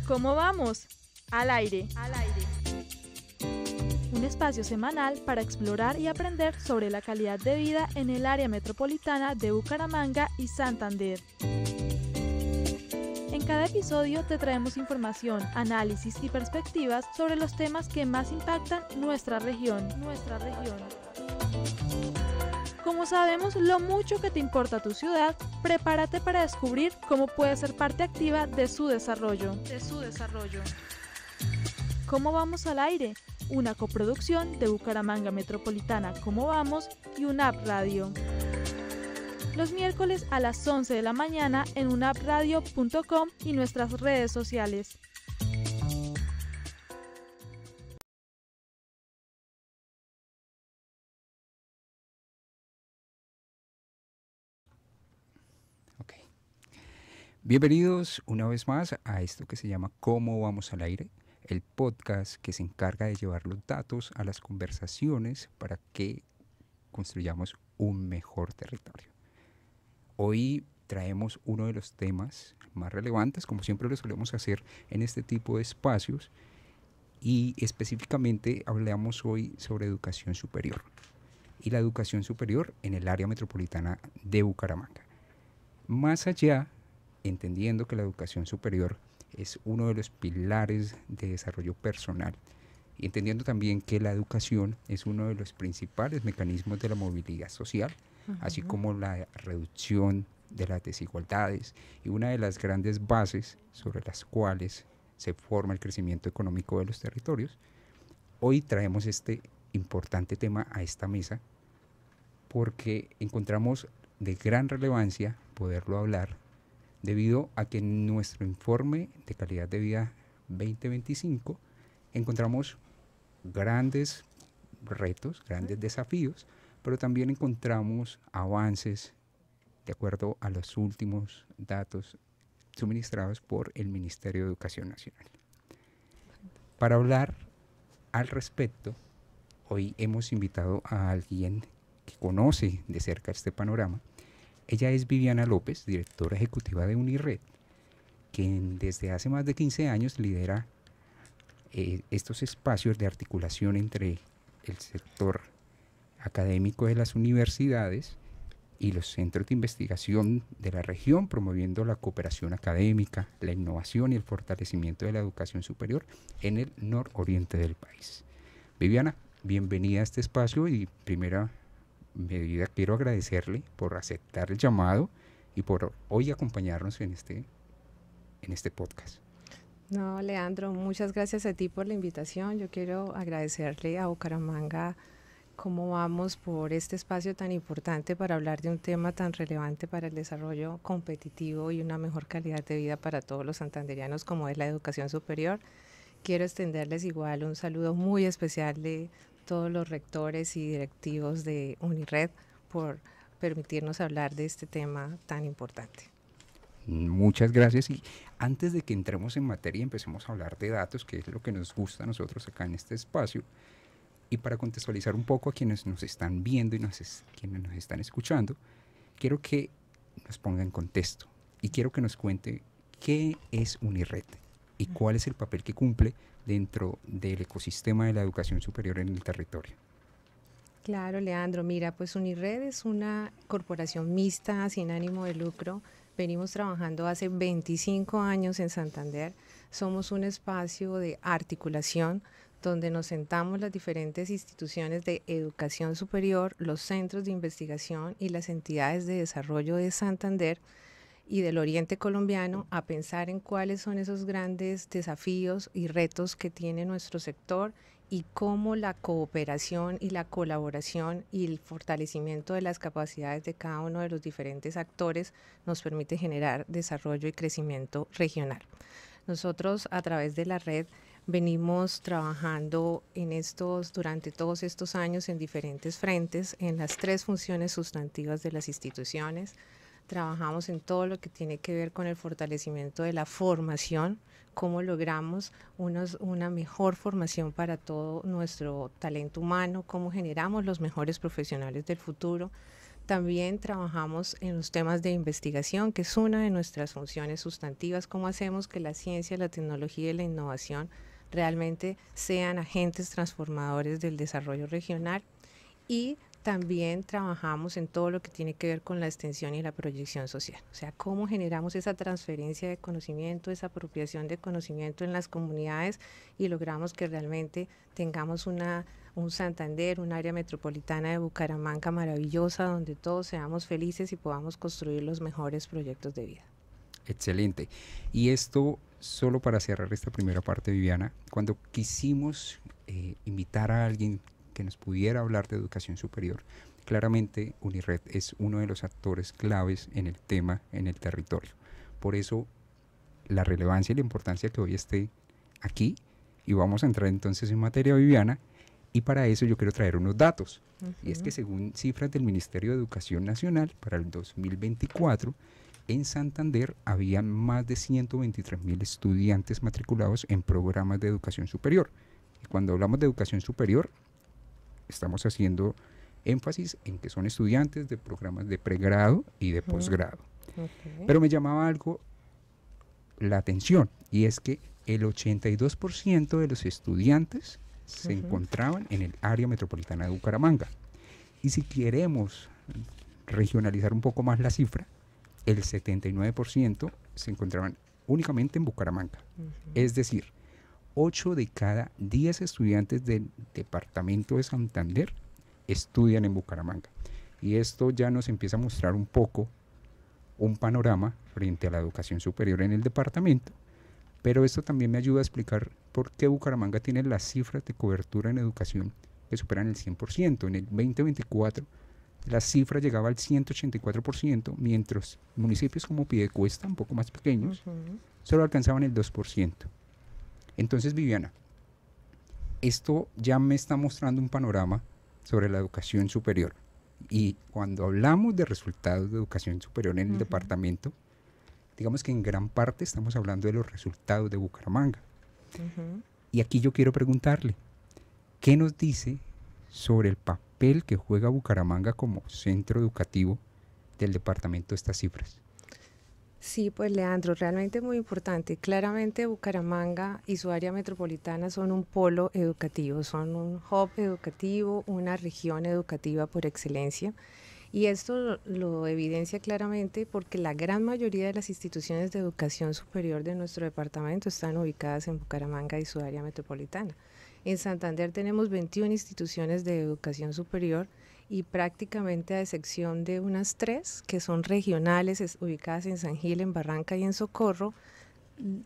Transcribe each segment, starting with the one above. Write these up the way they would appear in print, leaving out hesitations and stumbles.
¿Cómo vamos? Al aire. Un espacio semanal para explorar y aprender sobre la calidad de vida en el área metropolitana de Bucaramanga y Santander. En cada episodio te traemos información, análisis y perspectivas sobre los temas que más impactan nuestra región. Como sabemos lo mucho que te importa tu ciudad, prepárate para descubrir cómo puedes ser parte activa de su desarrollo. ¿Cómo vamos al aire? Una coproducción de Bucaramanga Metropolitana ¿Cómo vamos? Y UNAP Radio. Los miércoles a las 11 de la mañana en unapradio.com y nuestras redes sociales. Bienvenidos una vez más a esto que se llama ¿Cómo vamos al aire? El podcast que se encarga de llevar los datos a las conversaciones para que construyamos un mejor territorio. Hoy traemos uno de los temas más relevantes, como siempre lo solemos hacer en este tipo de espacios, y específicamente hablamos hoy sobre educación superior y la educación superior en el área metropolitana de Bucaramanga. Más allá, entendiendo que la educación superior es uno de los pilares de desarrollo personal y entendiendo también que la educación es uno de los principales mecanismos de la movilidad social, así como la reducción de las desigualdades y una de las grandes bases sobre las cuales se forma el crecimiento económico de los territorios. Hoy traemos este importante tema a esta mesa porque encontramos de gran relevancia poderlo hablar debido a que en nuestro informe de calidad de vida 2025 encontramos grandes retos, grandes desafíos, pero también encontramos avances de acuerdo a los últimos datos suministrados por el Ministerio de Educación Nacional. Para hablar al respecto, hoy hemos invitado a alguien que conoce de cerca este panorama. Ella es Viviana López, directora ejecutiva de UNIRED, quien desde hace más de 15 años lidera estos espacios de articulación entre el sector académico de las universidades y los centros de investigación de la región, promoviendo la cooperación académica, la innovación y el fortalecimiento de la educación superior en el nororiente del país. Viviana, bienvenida a este espacio y primera medida quiero agradecerle por aceptar el llamado y por hoy acompañarnos en este podcast. No, Leandro, muchas gracias a ti por la invitación. Yo quiero agradecerle a Bucaramanga Cómo vamos por este espacio tan importante para hablar de un tema tan relevante para el desarrollo competitivo y una mejor calidad de vida para todos los santanderianos como es la educación superior. Quiero extenderles igual un saludo muy especial de todos los rectores y directivos de UNIRED por permitirnos hablar de este tema tan importante. Muchas gracias, y antes de que entremos en materia y empecemos a hablar de datos, que es lo que nos gusta a nosotros acá en este espacio, y para contextualizar un poco a quienes nos están viendo y quienes nos están escuchando, quiero que nos ponga en contexto y quiero que nos cuente qué es UNIRED y cuál es el papel que cumple dentro del ecosistema de la educación superior en el territorio. Claro, Leandro. Mira, pues UNIRED es una corporación mixta sin ánimo de lucro. Venimos trabajando hace 25 años en Santander. Somos un espacio de articulación donde nos sentamos las diferentes instituciones de educación superior, los centros de investigación y las entidades de desarrollo de Santander y del oriente colombiano a pensar en cuáles son esos grandes desafíos y retos que tiene nuestro sector y cómo la cooperación y la colaboración y el fortalecimiento de las capacidades de cada uno de los diferentes actores nos permite generar desarrollo y crecimiento regional. Nosotros a través de la red venimos trabajando durante todos estos años en diferentes frentes, en las 3 funciones sustantivas de las instituciones. Trabajamos en todo lo que tiene que ver con el fortalecimiento de la formación, cómo logramos una mejor formación para todo nuestro talento humano, cómo generamos los mejores profesionales del futuro. También trabajamos en los temas de investigación, que es una de nuestras funciones sustantivas, cómo hacemos que la ciencia, la tecnología y la innovación realmente sean agentes transformadores del desarrollo regional. Y también trabajamos en todo lo que tiene que ver con la extensión y la proyección social. O sea, cómo generamos esa transferencia de conocimiento, esa apropiación de conocimiento en las comunidades y logramos que realmente tengamos un Santander, un área metropolitana de Bucaramanga maravillosa, donde todos seamos felices y podamos construir los mejores proyectos de vida. Excelente. Y esto, solo para cerrar esta primera parte, Viviana, cuando quisimos invitar a alguien que nos pudiera hablar de educación superior, claramente UNIRRED es uno de los actores claves en el tema, en el territorio. Por eso, la relevancia y la importancia que hoy esté aquí, y vamos a entrar entonces en materia, Viviana, y para eso yo quiero traer unos datos. Y es que según cifras del Ministerio de Educación Nacional, para el 2024, en Santander había más de 123.000 estudiantes matriculados en programas de educación superior. Y cuando hablamos de educación superior, estamos haciendo énfasis en que son estudiantes de programas de pregrado y de posgrado. Pero me llamaba algo la atención, y es que el 82% de los estudiantes se encontraban en el área metropolitana de Bucaramanga. Y si queremos regionalizar un poco más la cifra, el 79% se encontraban únicamente en Bucaramanga. Es decir, 8 de cada 10 estudiantes del departamento de Santander estudian en Bucaramanga. Y esto ya nos empieza a mostrar un poco un panorama frente a la educación superior en el departamento, pero esto también me ayuda a explicar por qué Bucaramanga tiene las cifras de cobertura en educación que superan el 100%. En el 2024 la cifra llegaba al 184%, mientras municipios como Piedecuesta, un poco más pequeños, solo alcanzaban el 2%. Entonces, Viviana, esto ya me está mostrando un panorama sobre la educación superior. Y cuando hablamos de resultados de educación superior en el departamento, digamos que en gran parte estamos hablando de los resultados de Bucaramanga. Y aquí yo quiero preguntarle, ¿qué nos dice sobre el papel que juega Bucaramanga como centro educativo del departamento estas cifras? Sí, pues Leandro, realmente muy importante. Claramente Bucaramanga y su área metropolitana son un polo educativo, son un hub educativo, una región educativa por excelencia. Y esto lo evidencia claramente porque la gran mayoría de las instituciones de educación superior de nuestro departamento están ubicadas en Bucaramanga y su área metropolitana. En Santander tenemos 21 instituciones de educación superior y prácticamente a excepción de unas 3 que son regionales, ubicadas en San Gil, en Barranca y en Socorro,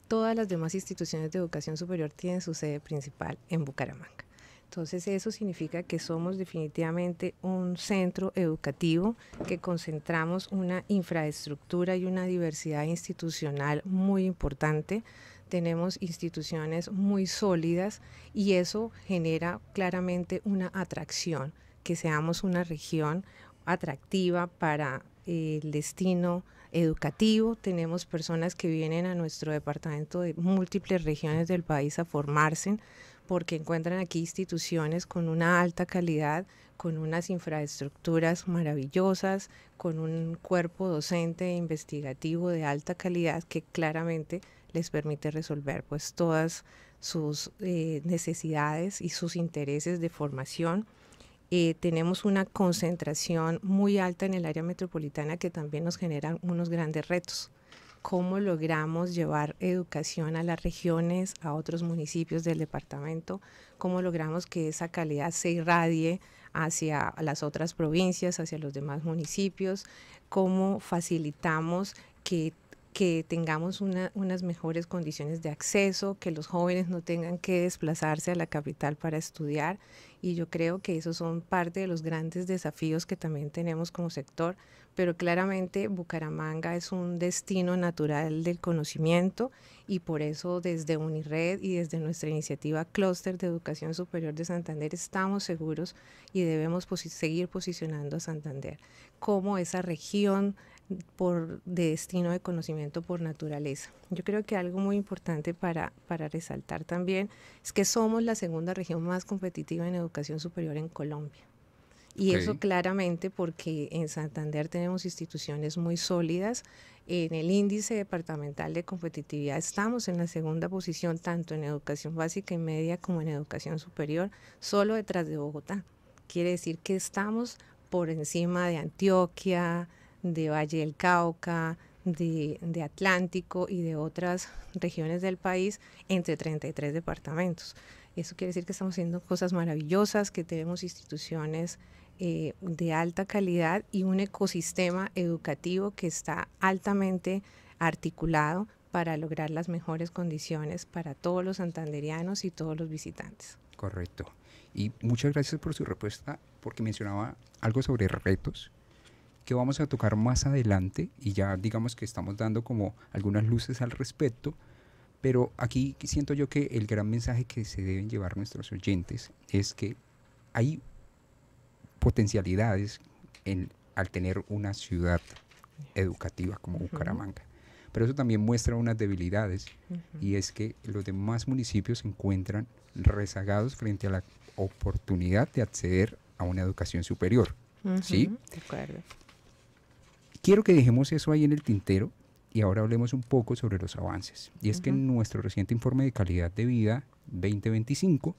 todas las demás instituciones de educación superior tienen su sede principal en Bucaramanga. Entonces eso significa que somos definitivamente un centro educativo, que concentramos una infraestructura y una diversidad institucional muy importante. Tenemos instituciones muy sólidas y eso genera claramente una atracción, que seamos una región atractiva para el destino educativo. Tenemos personas que vienen a nuestro departamento de múltiples regiones del país a formarse, porque encuentran aquí instituciones con una alta calidad, con unas infraestructuras maravillosas, con un cuerpo docente e investigativo de alta calidad que claramente les permite resolver pues todas sus necesidades y sus intereses de formación. Tenemos una concentración muy alta en el área metropolitana que también nos genera unos grandes retos. ¿Cómo logramos llevar educación a las regiones, a otros municipios del departamento? ¿Cómo logramos que esa calidad se irradie hacia las otras provincias, hacia los demás municipios? ¿Cómo facilitamos que tengamos unas mejores condiciones de acceso, que los jóvenes no tengan que desplazarse a la capital para estudiar? Y yo creo que esos son parte de los grandes desafíos que también tenemos como sector, pero claramente Bucaramanga es un destino natural del conocimiento y por eso desde UNIRRED y desde nuestra iniciativa Clúster de Educación Superior de Santander estamos seguros y debemos seguir posicionando a Santander como esa región de destino de conocimiento por naturaleza. Yo creo que algo muy importante para resaltar también es que somos la segunda región más competitiva en educación superior en Colombia. Y eso claramente porque en Santander tenemos instituciones muy sólidas. En el índice departamental de competitividad estamos en la segunda posición, tanto en educación básica y media como en educación superior, solo detrás de Bogotá. Quiere decir que estamos por encima de Antioquia, de Valle del Cauca, de Atlántico y de otras regiones del país, entre 33 departamentos. Eso quiere decir que estamos haciendo cosas maravillosas, que tenemos instituciones de alta calidad y un ecosistema educativo que está altamente articulado para lograr las mejores condiciones para todos los santanderianos y todos los visitantes. Correcto. Y muchas gracias por su respuesta, porque mencionaba algo sobre retos que vamos a tocar más adelante y ya digamos que estamos dando como algunas luces al respecto, pero aquí siento yo que el gran mensaje que se deben llevar nuestros oyentes es que hay potencialidades al tener una ciudad educativa como Bucaramanga, pero eso también muestra unas debilidades y es que los demás municipios se encuentran rezagados frente a la oportunidad de acceder a una educación superior. ¿Sí? De acuerdo. Quiero que dejemos eso ahí en el tintero y ahora hablemos un poco sobre los avances. Y es que en nuestro reciente informe de calidad de vida 2025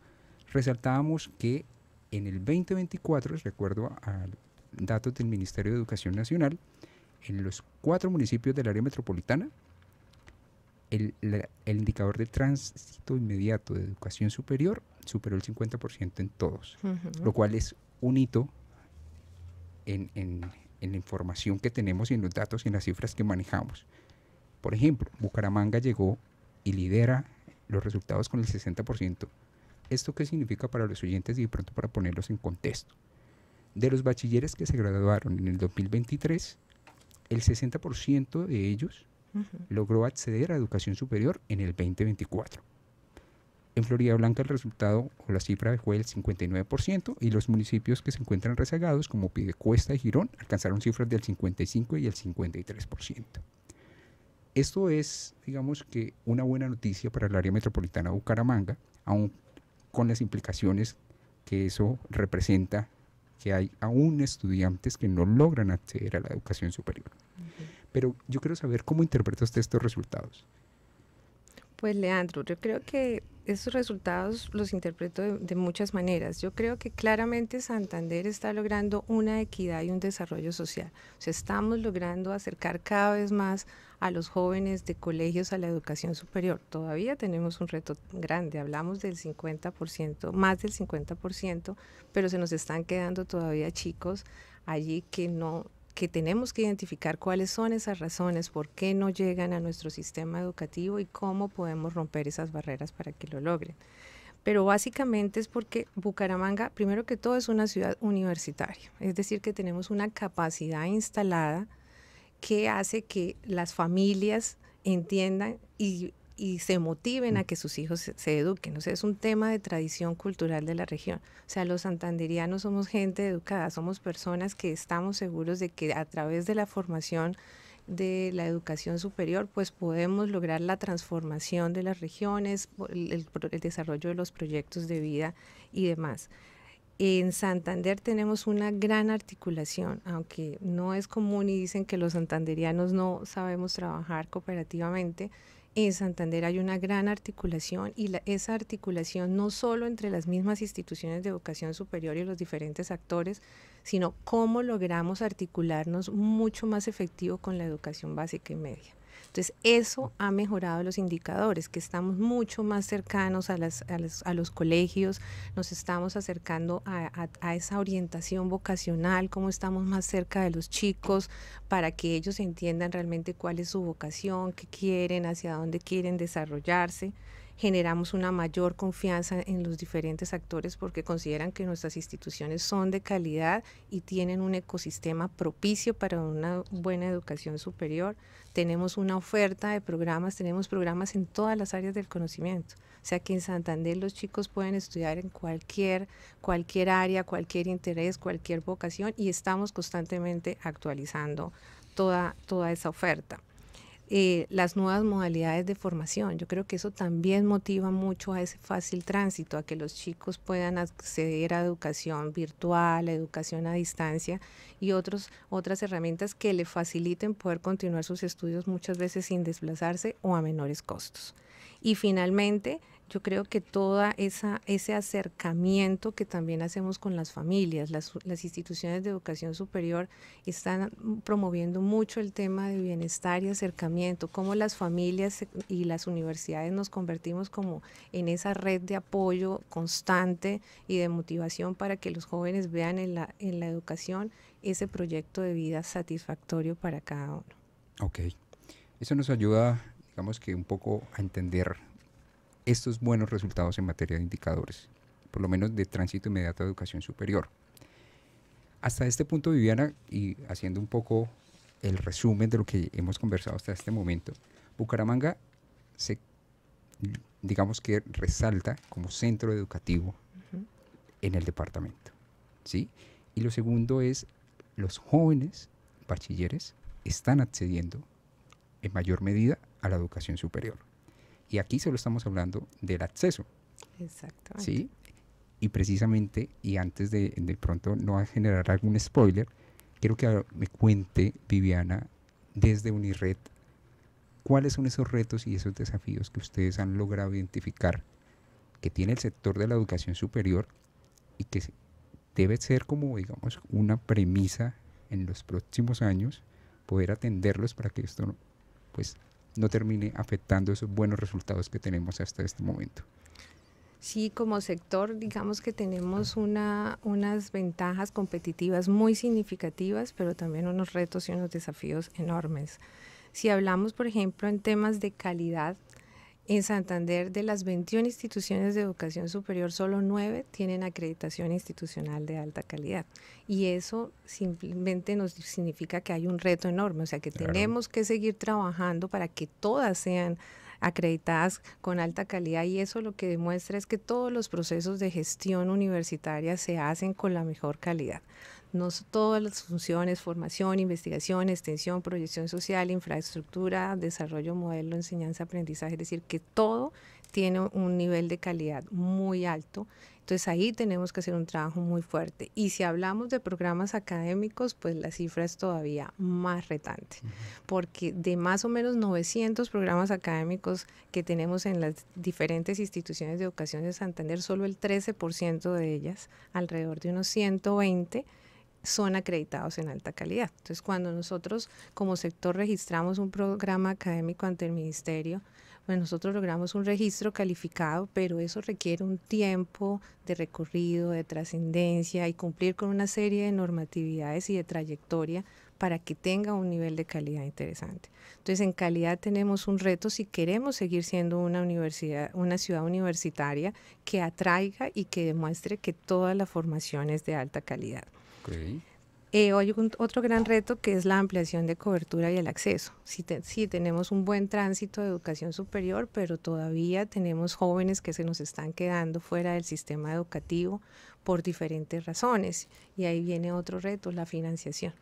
resaltábamos que en el 2024, recuerdo a datos del Ministerio de Educación Nacional, en los 4 municipios del área metropolitana, el indicador de tránsito inmediato de educación superior superó el 50% en todos, lo cual es un hito en la información que tenemos y en los datos y en las cifras que manejamos. Por ejemplo, Bucaramanga llegó y lidera los resultados con el 60%. ¿Esto qué significa para los oyentes y de pronto para ponerlos en contexto? De los bachilleres que se graduaron en el 2023, el 60% de ellos logró acceder a educación superior en el 2024. En Florida Blanca el resultado o la cifra fue el 59% y los municipios que se encuentran rezagados como Piedecuesta y Girón alcanzaron cifras del 55 y el 53%. Esto es, digamos que, una buena noticia para el área metropolitana de Bucaramanga, aun con las implicaciones que eso representa, que hay aún estudiantes que no logran acceder a la educación superior. Pero yo quiero saber cómo interpreta usted estos resultados. Pues Leandro, yo creo que esos resultados los interpreto de muchas maneras. Yo creo que claramente Santander está logrando una equidad y un desarrollo social. O sea, estamos logrando acercar cada vez más a los jóvenes de colegios a la educación superior. Todavía tenemos un reto grande, hablamos del 50%, más del 50%, pero se nos están quedando todavía chicos allí que tenemos que identificar cuáles son esas razones, por qué no llegan a nuestro sistema educativo y cómo podemos romper esas barreras para que lo logren. Pero básicamente es porque Bucaramanga, primero que todo, es una ciudad universitaria, es decir, que tenemos una capacidad instalada que hace que las familias entiendan y se motiven a que sus hijos se eduquen. O sea, es un tema de tradición cultural de la región. O sea, los santanderianos somos gente educada, somos personas que estamos seguros de que a través de la formación de la educación superior, pues podemos lograr la transformación de las regiones, el desarrollo de los proyectos de vida y demás. En Santander tenemos una gran articulación, aunque no es común y dicen que los santanderianos no sabemos trabajar cooperativamente. En Santander hay una gran articulación y esa articulación no solo entre las mismas instituciones de educación superior y los diferentes actores, sino cómo logramos articularnos mucho más efectivo con la educación básica y media. Entonces, eso ha mejorado los indicadores, que estamos mucho más cercanos a los colegios, nos estamos acercando a esa orientación vocacional, cómo estamos más cerca de los chicos para que ellos entiendan realmente cuál es su vocación, qué quieren, hacia dónde quieren desarrollarse. Generamos una mayor confianza en los diferentes actores porque consideran que nuestras instituciones son de calidad y tienen un ecosistema propicio para una buena educación superior. Tenemos una oferta de programas, tenemos programas en todas las áreas del conocimiento. O sea que en Santander los chicos pueden estudiar en cualquier área, cualquier interés, cualquier vocación y estamos constantemente actualizando toda esa oferta. las nuevas modalidades de formación. Yo creo que eso también motiva mucho a ese fácil tránsito, a que los chicos puedan acceder a educación virtual, a educación a distancia y otras herramientas que le faciliten poder continuar sus estudios muchas veces sin desplazarse o a menores costos. Y finalmente, yo creo que ese acercamiento que también hacemos con las familias, las instituciones de educación superior están promoviendo mucho el tema de bienestar y acercamiento, cómo las familias y las universidades nos convertimos como en esa red de apoyo constante y de motivación para que los jóvenes vean en la educación ese proyecto de vida satisfactorio para cada uno. Ok, eso nos ayuda, digamos que un poco a entender estos buenos resultados en materia de indicadores, por lo menos de tránsito inmediato a educación superior. Hasta este punto, Viviana, y haciendo un poco el resumen de lo que hemos conversado hasta este momento, Bucaramanga digamos que resalta como centro educativo en el departamento, ¿sí? Y lo segundo es, los jóvenes bachilleres están accediendo en mayor medida a la educación superior. Y aquí solo estamos hablando del acceso. Exactamente. ¿Sí? Y precisamente, y antes de pronto no generar algún spoiler, quiero que me cuente, Viviana, desde Unired, cuáles son esos retos y esos desafíos que ustedes han logrado identificar que tiene el sector de la educación superior y que debe ser como, digamos, una premisa en los próximos años, poder atenderlos para que esto no termine afectando esos buenos resultados que tenemos hasta este momento. Sí, como sector, digamos que tenemos unas ventajas competitivas muy significativas, pero también unos retos y unos desafíos enormes. Si hablamos, por ejemplo, en temas de calidad, en Santander, de las 21 instituciones de educación superior, solo 9 tienen acreditación institucional de alta calidad. Y eso simplemente nos significa que hay un reto enorme, o sea que tenemos que seguir trabajando para que todas sean acreditadas con alta calidad, y eso lo que demuestra es que todos los procesos de gestión universitaria se hacen con la mejor calidad. No todas las funciones, formación, investigación, extensión, proyección social, infraestructura, desarrollo, modelo, enseñanza, aprendizaje, es decir, que todo tiene un nivel de calidad muy alto. Entonces ahí tenemos que hacer un trabajo muy fuerte. Y si hablamos de programas académicos, pues la cifra es todavía más retante, porque de más o menos 900 programas académicos que tenemos en las diferentes instituciones de educación de Santander, solo el 13% de ellas, alrededor de unos 120, son acreditados en alta calidad. Entonces, cuando nosotros como sector registramos un programa académico ante el ministerio, pues nosotros logramos un registro calificado, pero eso requiere un tiempo de recorrido, de trascendencia y cumplir con una serie de normatividades y de trayectoria para que tenga un nivel de calidad interesante. Entonces, en calidad tenemos un reto si queremos seguir siendo una universidad, una ciudad universitaria que atraiga y que demuestre que toda la formación es de alta calidad. Okay. Hay otro gran reto que es la ampliación de cobertura y el acceso. Sí, tenemos un buen tránsito de educación superior, pero todavía tenemos jóvenes que se nos están quedando fuera del sistema educativo por diferentes razones. Y ahí viene otro reto, la financiación.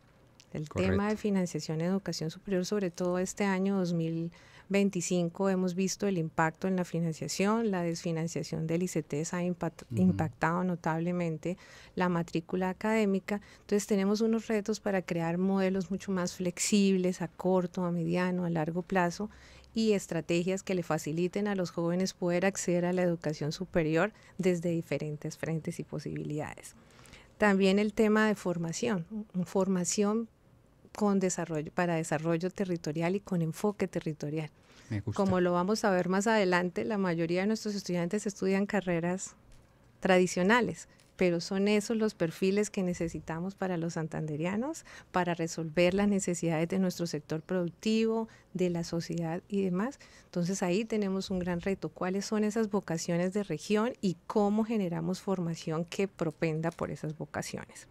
El tema de financiación en educación superior, sobre todo este año 2025, hemos visto el impacto en la financiación. La desfinanciación del ICETES ha impactado notablemente la matrícula académica. Entonces tenemos unos retos para crear modelos mucho más flexibles a corto, a mediano, a largo plazo, y estrategias que le faciliten a los jóvenes poder acceder a la educación superior desde diferentes frentes y posibilidades. También el tema de formación con desarrollo, para desarrollo territorial y con enfoque territorial. Me gusta. Como lo vamos a ver más adelante, la mayoría de nuestros estudiantes estudian carreras tradicionales, pero son esos los perfiles que necesitamos para los santanderianos, para resolver las necesidades de nuestro sector productivo, de la sociedad y demás. Entonces ahí tenemos un gran reto. ¿Cuáles son esas vocaciones de región y cómo generamos formación que propenda por esas vocaciones?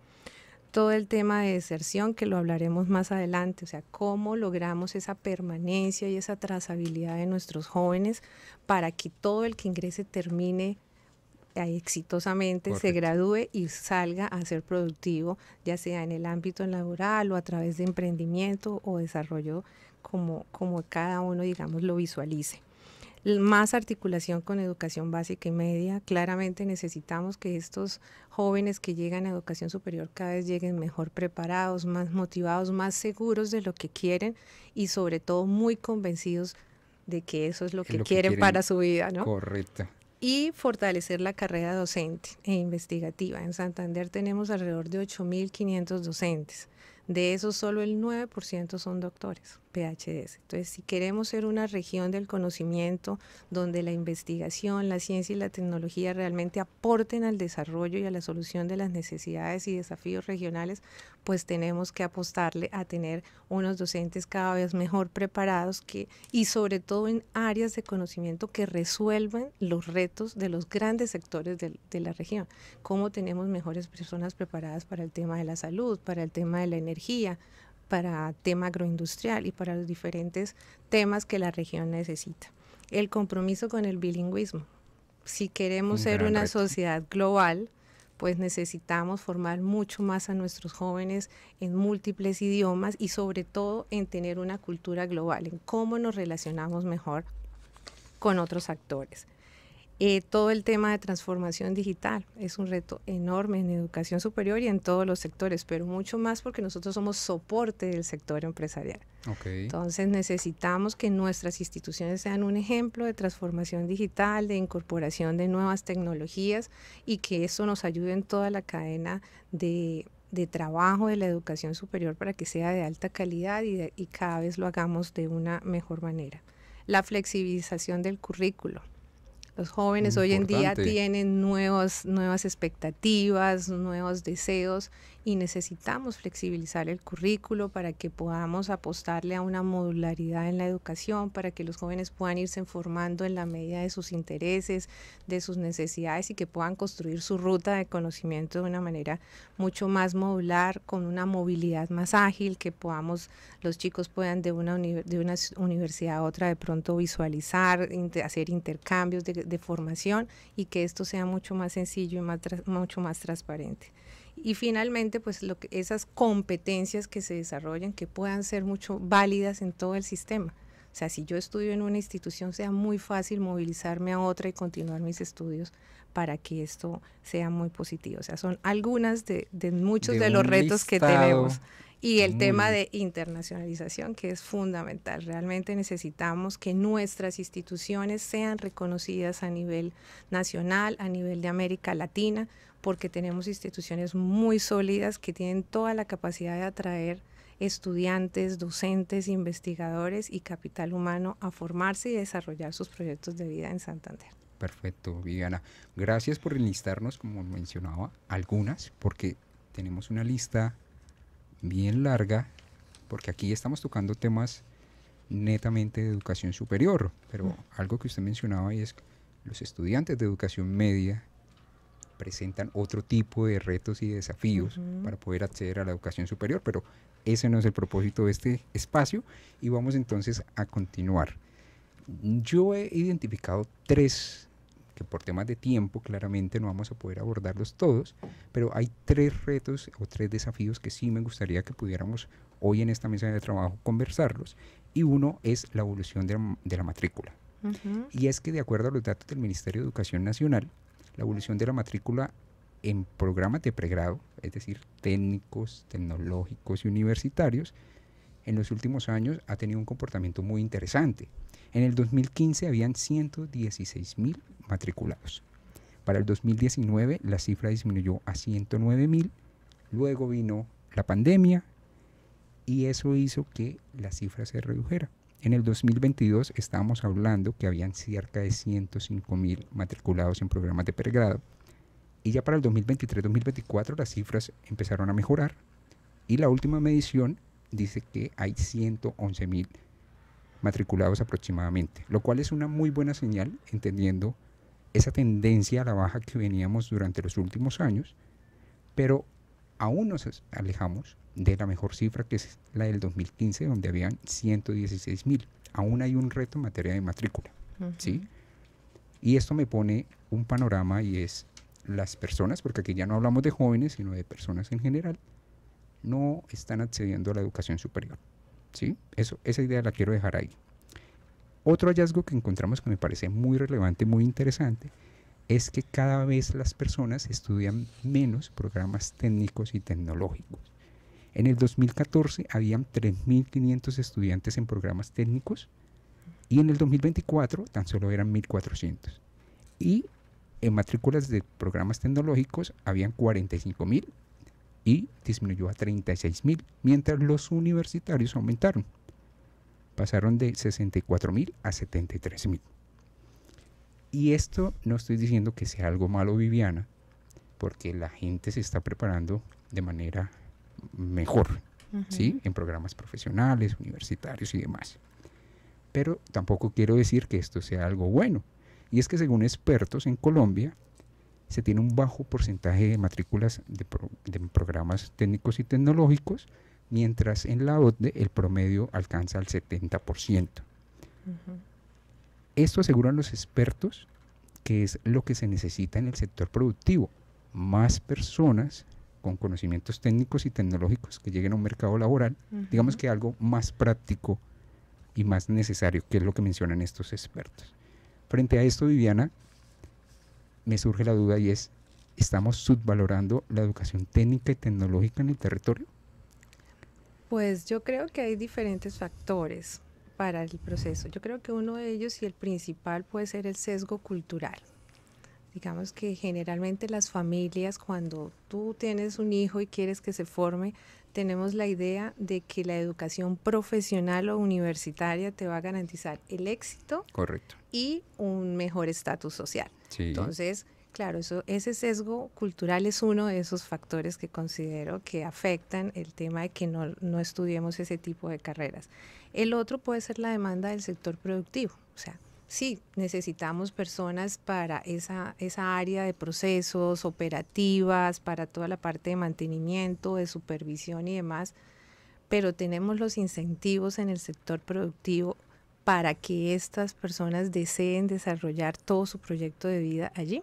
Todo el tema de deserción, que lo hablaremos más adelante, o sea, cómo logramos esa permanencia y esa trazabilidad de nuestros jóvenes para que todo el que ingrese termine exitosamente, se gradúe y salga a ser productivo, ya sea en el ámbito laboral o a través de emprendimiento o desarrollo como cada uno, digamos, lo visualice. Más articulación con educación básica y media. Claramente necesitamos que estos jóvenes que llegan a educación superior cada vez lleguen mejor preparados, más motivados, más seguros de lo que quieren y sobre todo muy convencidos de que eso es lo que quieren para su vida, ¿no? Correcto. Y fortalecer la carrera docente e investigativa. En Santander tenemos alrededor de 8.500 docentes. De esos solo el 9% son doctores, PhDs. Entonces, si queremos ser una región del conocimiento donde la investigación, la ciencia y la tecnología realmente aporten al desarrollo y a la solución de las necesidades y desafíos regionales, pues tenemos que apostarle a tener unos docentes cada vez mejor preparados y sobre todo en áreas de conocimiento que resuelvan los retos de los grandes sectores de la región. Cómo tenemos mejores personas preparadas para el tema de la salud, para el tema de la energía, para tema agroindustrial y para los diferentes temas que la región necesita. El compromiso con el bilingüismo. Si queremos ser una sociedad global, pues necesitamos formar mucho más a nuestros jóvenes en múltiples idiomas y sobre todo en tener una cultura global, en cómo nos relacionamos mejor con otros actores. Todo el tema de transformación digital es un reto enorme en educación superior y en todos los sectores, pero mucho más porque nosotros somos soporte del sector empresarial. Okay. Entonces necesitamos que nuestras instituciones sean un ejemplo de transformación digital, de incorporación de nuevas tecnologías y que eso nos ayude en toda la cadena de trabajo de la educación superior para que sea de alta calidad y cada vez lo hagamos de una mejor manera. La flexibilización del currículo. Los jóvenes hoy en día tienen nuevas expectativas, nuevos deseos y necesitamos flexibilizar el currículo para que podamos apostarle a una modularidad en la educación, para que los jóvenes puedan irse formando en la medida de sus intereses, de sus necesidades y que puedan construir su ruta de conocimiento de una manera mucho más modular, con una movilidad más ágil, que los chicos puedan de una universidad a otra de pronto visualizar, hacer intercambios de formación y que esto sea mucho más sencillo y mucho más transparente. Y finalmente, pues esas competencias que se desarrollen que puedan ser mucho válidas en todo el sistema. O sea, si yo estudio en una institución, sea muy fácil movilizarme a otra y continuar mis estudios para que esto sea muy positivo. O sea, son algunas de muchos de los retos que tenemos. Y el tema de internacionalización, que es fundamental. Realmente necesitamos que nuestras instituciones sean reconocidas a nivel nacional, a nivel de América Latina, porque tenemos instituciones muy sólidas que tienen toda la capacidad de atraer estudiantes, docentes, investigadores y capital humano a formarse y desarrollar sus proyectos de vida en Santander. Perfecto, Viviana. Gracias por enlistarnos, como mencionaba, algunas, porque tenemos una lista bien larga, porque aquí estamos tocando temas netamente de educación superior, pero algo que usted mencionaba y es que los estudiantes de educación media presentan otro tipo de retos y desafíos para poder acceder a la educación superior, pero ese no es el propósito de este espacio y vamos entonces a continuar. Yo he identificado 3 que por temas de tiempo claramente no vamos a poder abordarlos todos, pero hay 3 retos o 3 desafíos que sí me gustaría que pudiéramos hoy en esta mesa de trabajo conversarlos, y uno es la evolución de la matrícula. Y es que de acuerdo a los datos del Ministerio de Educación Nacional, la evolución de la matrícula en programas de pregrado, es decir, técnicos, tecnológicos y universitarios, en los últimos años ha tenido un comportamiento muy interesante. En el 2015 habían 116.000 matriculados. Para el 2019 la cifra disminuyó a 109.000, luego vino la pandemia y eso hizo que la cifra se redujera. En el 2022 estábamos hablando que habían cerca de 105.000 matriculados en programas de pregrado y ya para el 2023-2024 las cifras empezaron a mejorar y la última medición dice que hay 111.000 matriculados aproximadamente, lo cual es una muy buena señal, entendiendo esa tendencia a la baja que veníamos durante los últimos años, pero aún nos alejamos de la mejor cifra, que es la del 2015, donde habían 116.000. Aún hay un reto en materia de matrícula, ¿sí? Y esto me pone un panorama y es las personas, porque aquí ya no hablamos de jóvenes, sino de personas en general, no están accediendo a la educación superior. ¿sí? Esa idea la quiero dejar ahí. Otro hallazgo que encontramos que me parece muy relevante, muy interesante, es que cada vez las personas estudian menos programas técnicos y tecnológicos. En el 2014 habían 3.500 estudiantes en programas técnicos y en el 2024 tan solo eran 1.400. Y en matrículas de programas tecnológicos habían 45.000 y disminuyó a 36.000, mientras los universitarios aumentaron. Pasaron de 64.000 a 73.000. Y esto no estoy diciendo que sea algo malo, Viviana, porque la gente se está preparando de manera mejor, ¿sí? En programas profesionales, universitarios y demás. Pero tampoco quiero decir que esto sea algo bueno. Y es que según expertos en Colombia, se tiene un bajo porcentaje de matrículas de programas técnicos y tecnológicos, mientras en la OCDE el promedio alcanza el 70%. Esto aseguran los expertos que es lo que se necesita en el sector productivo, más personas con conocimientos técnicos y tecnológicos que lleguen a un mercado laboral, digamos que algo más práctico y más necesario, que es lo que mencionan estos expertos. Frente a esto, Viviana, me surge la duda y es, ¿estamos subvalorando la educación técnica y tecnológica en el territorio? Pues yo creo que hay diferentes factores para el proceso. Yo creo que uno de ellos y el principal puede ser el sesgo cultural. Digamos que generalmente las familias, cuando tú tienes un hijo y quieres que se forme, tenemos la idea de que la educación profesional o universitaria te va a garantizar el éxito. Correcto. Y un mejor estatus social. Sí. Entonces, claro, ese sesgo cultural es uno de esos factores que considero que afectan el tema de que no estudiemos ese tipo de carreras. El otro puede ser la demanda del sector productivo. O sea, sí, necesitamos personas para esa área de procesos operativas, para toda la parte de mantenimiento, de supervisión y demás, pero tenemos los incentivos en el sector productivo para que estas personas deseen desarrollar todo su proyecto de vida allí.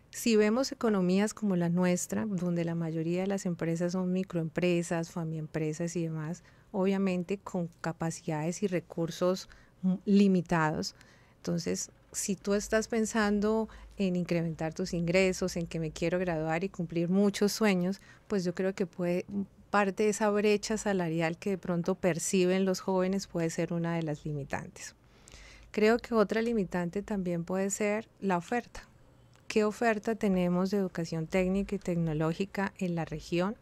Si vemos economías como la nuestra, donde la mayoría de las empresas son microempresas, familiaempresas y demás, obviamente con capacidades y recursos limitados, entonces si tú estás pensando en incrementar tus ingresos, en que me quiero graduar y cumplir muchos sueños, pues yo creo que parte de esa brecha salarial que de pronto perciben los jóvenes puede ser una de las limitantes. Creo que otra limitante también puede ser la oferta. ¿Qué oferta tenemos de educación técnica y tecnológica en la región?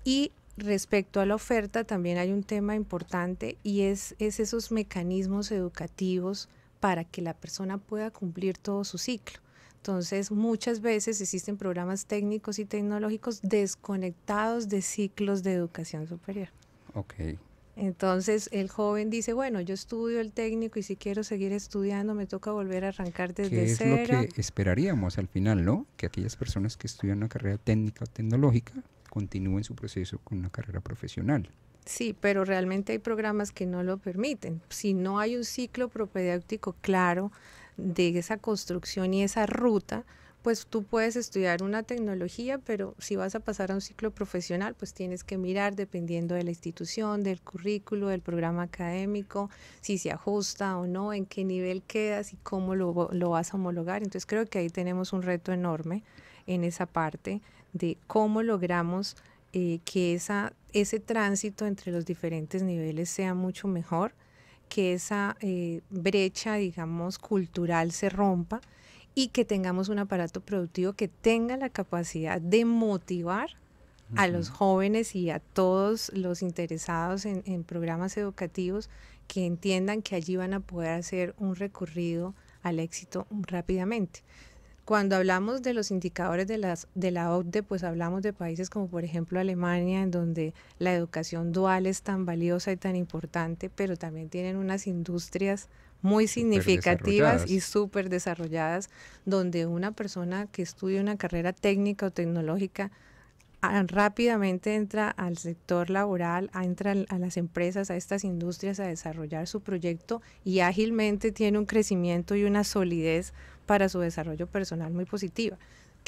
Y respecto a la oferta también hay un tema importante y es esos mecanismos educativos para que la persona pueda cumplir todo su ciclo. Entonces, muchas veces existen programas técnicos y tecnológicos desconectados de ciclos de educación superior. Okay. Entonces, el joven dice, bueno, yo estudio el técnico y si quiero seguir estudiando me toca volver a arrancar desde cero. Que es lo que esperaríamos al final, ¿no? Que aquellas personas que estudian una carrera técnica o tecnológica continúen su proceso con una carrera profesional. Sí, pero realmente hay programas que no lo permiten. Si no hay un ciclo propedéutico claro de esa construcción y esa ruta, pues tú puedes estudiar una tecnología, pero si vas a pasar a un ciclo profesional, pues tienes que mirar dependiendo de la institución, del currículo, del programa académico, si se ajusta o no, en qué nivel quedas y cómo lo vas a homologar. Entonces creo que ahí tenemos un reto enorme en esa parte de cómo logramos que ese tránsito entre los diferentes niveles sea mucho mejor, que esa brecha, digamos, cultural se rompa y que tengamos un aparato productivo que tenga la capacidad de motivar a los jóvenes y a todos los interesados en programas educativos que entiendan que allí van a poder hacer un recorrido al éxito rápidamente. Cuando hablamos de los indicadores de la OCDE, pues hablamos de países como por ejemplo Alemania, en donde la educación dual es tan valiosa y tan importante, pero también tienen unas industrias muy significativas y súper desarrolladas, donde una persona que estudia una carrera técnica o tecnológica rápidamente entra al sector laboral, entra a las empresas, a estas industrias a desarrollar su proyecto y ágilmente tiene un crecimiento y una solidez para su desarrollo personal muy positiva,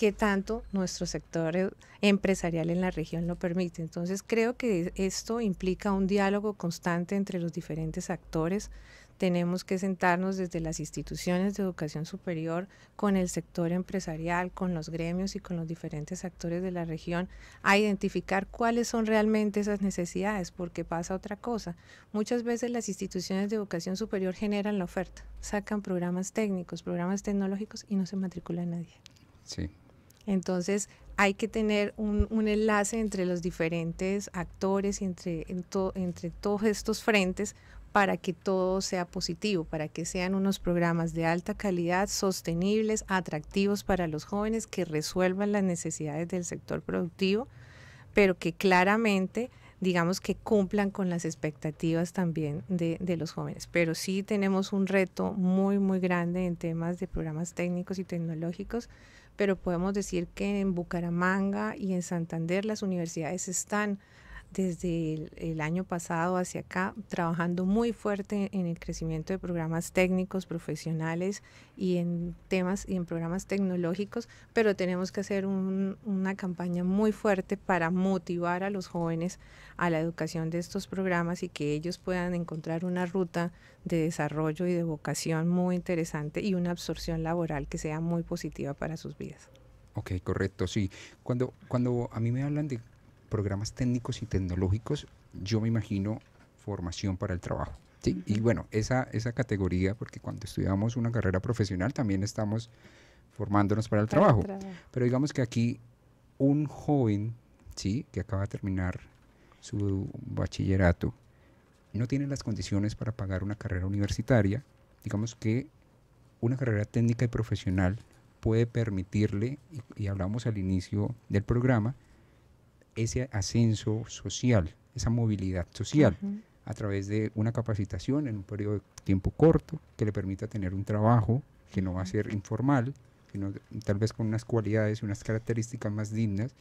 qué tanto nuestro sector empresarial en la región lo permite. Entonces creo que esto implica un diálogo constante entre los diferentes actores. Tenemos que sentarnos desde las instituciones de educación superior con el sector empresarial, con los gremios y con los diferentes actores de la región a identificar cuáles son realmente esas necesidades, porque pasa otra cosa. Muchas veces las instituciones de educación superior generan la oferta, sacan programas técnicos, programas tecnológicos y no se matricula nadie. Sí. Entonces hay que tener un enlace entre los diferentes actores y entre todos estos frentes para que todo sea positivo, para que sean unos programas de alta calidad, sostenibles, atractivos para los jóvenes, que resuelvan las necesidades del sector productivo, pero que claramente, digamos, que cumplan con las expectativas también de los jóvenes. Pero sí tenemos un reto muy, muy grande en temas de programas técnicos y tecnológicos, pero podemos decir que en Bucaramanga y en Santander las universidades están desde el año pasado hacia acá trabajando muy fuerte en el crecimiento de programas técnicos, profesionales y en temas y en programas tecnológicos, pero tenemos que hacer una campaña muy fuerte para motivar a los jóvenes a la educación de estos programas y que ellos puedan encontrar una ruta de desarrollo y de vocación muy interesante y una absorción laboral que sea muy positiva para sus vidas. Ok, correcto, sí. Cuando a mí me hablan de programas técnicos y tecnológicos, yo me imagino formación para el trabajo. ¿Sí? Uh-huh. Y bueno, esa categoría, porque cuando estudiamos una carrera profesional también estamos formándonos para el trabajo. Pero digamos que aquí un joven, ¿sí?, que acaba de terminar su bachillerato, no tiene las condiciones para pagar una carrera universitaria. Digamos que una carrera técnica y profesional puede permitirle, y hablamos al inicio del programa, ese ascenso social, esa movilidad social, uh-huh, a través de una capacitación en un periodo de tiempo corto que le permita tener un trabajo que no va a ser informal, sino tal vez con unas cualidades y unas características más dignas,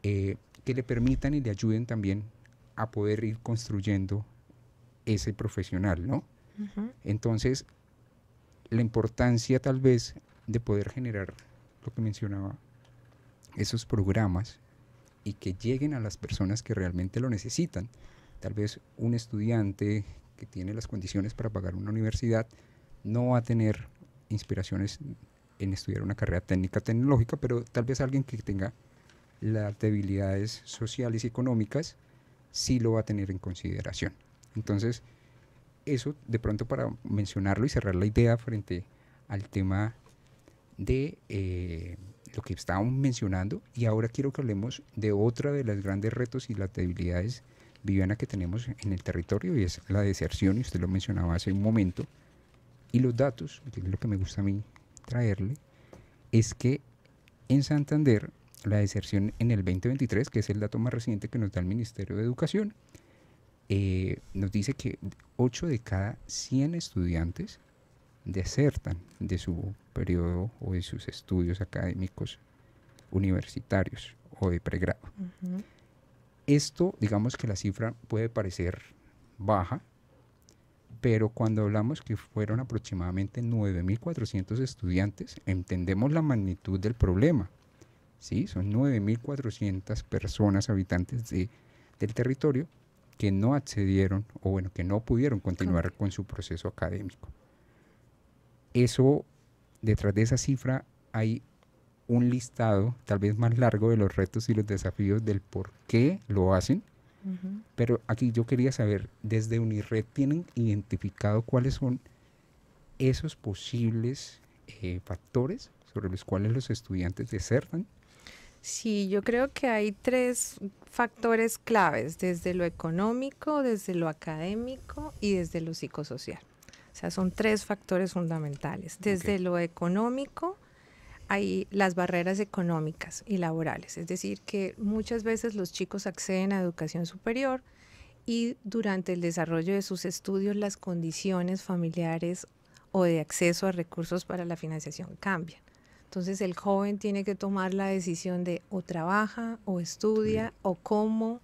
que le permitan y le ayuden también a poder ir construyendo ese profesional, ¿no? Uh-huh. Entonces, la importancia tal vez de poder generar lo que mencionaba, esos programas, y que lleguen a las personas que realmente lo necesitan. Tal vez un estudiante que tiene las condiciones para pagar una universidad no va a tener inspiraciones en estudiar una carrera técnica tecnológica, pero tal vez alguien que tenga las debilidades sociales y económicas sí lo va a tener en consideración. Entonces, eso de pronto para mencionarlo y cerrar la idea frente al tema de lo que estábamos mencionando, y ahora quiero que hablemos de otra de los grandes retos y las debilidades, Viviana, que tenemos en el territorio, y es la deserción, y usted lo mencionaba hace un momento, y los datos, que es lo que me gusta a mí traerle, es que en Santander la deserción en el 2023, que es el dato más reciente que nos da el Ministerio de Educación, nos dice que 8 de cada 100 estudiantes desertan de su periodo o de sus estudios académicos universitarios o de pregrado. Uh-huh. Esto, digamos que la cifra puede parecer baja, pero cuando hablamos que fueron aproximadamente 9.400 estudiantes, entendemos la magnitud del problema. ¿Sí? Son 9.400 personas, habitantes del territorio, que no accedieron o bueno, que no pudieron continuar con su proceso académico. Eso, detrás de esa cifra hay un listado tal vez más largo de los retos y los desafíos del por qué lo hacen, uh-huh, pero aquí yo quería saber, desde Unirred, ¿tienen identificado cuáles son esos posibles factores sobre los cuales los estudiantes desertan? Sí, yo creo que hay 3 factores claves, desde lo económico, desde lo académico y desde lo psicosocial. O sea, son 3 factores fundamentales. Desde lo económico hay las barreras económicas y laborales, es decir, que muchas veces los chicos acceden a educación superior y durante el desarrollo de sus estudios las condiciones familiares o de acceso a recursos para la financiación cambian. Entonces el joven tiene que tomar la decisión de o trabaja o estudia, o como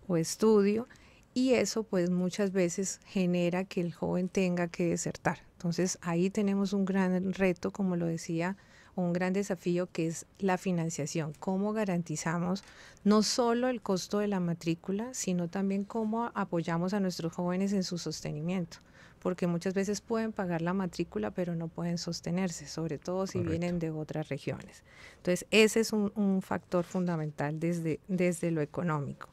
o estudio, y eso pues muchas veces genera que el joven tenga que desertar. Entonces ahí tenemos un gran reto, como lo decía, o un gran desafío, que es la financiación. Cómo garantizamos no solo el costo de la matrícula, sino también cómo apoyamos a nuestros jóvenes en su sostenimiento, porque muchas veces pueden pagar la matrícula pero no pueden sostenerse, sobre todo si vienen de otras regiones. Entonces ese es un factor fundamental desde lo económico.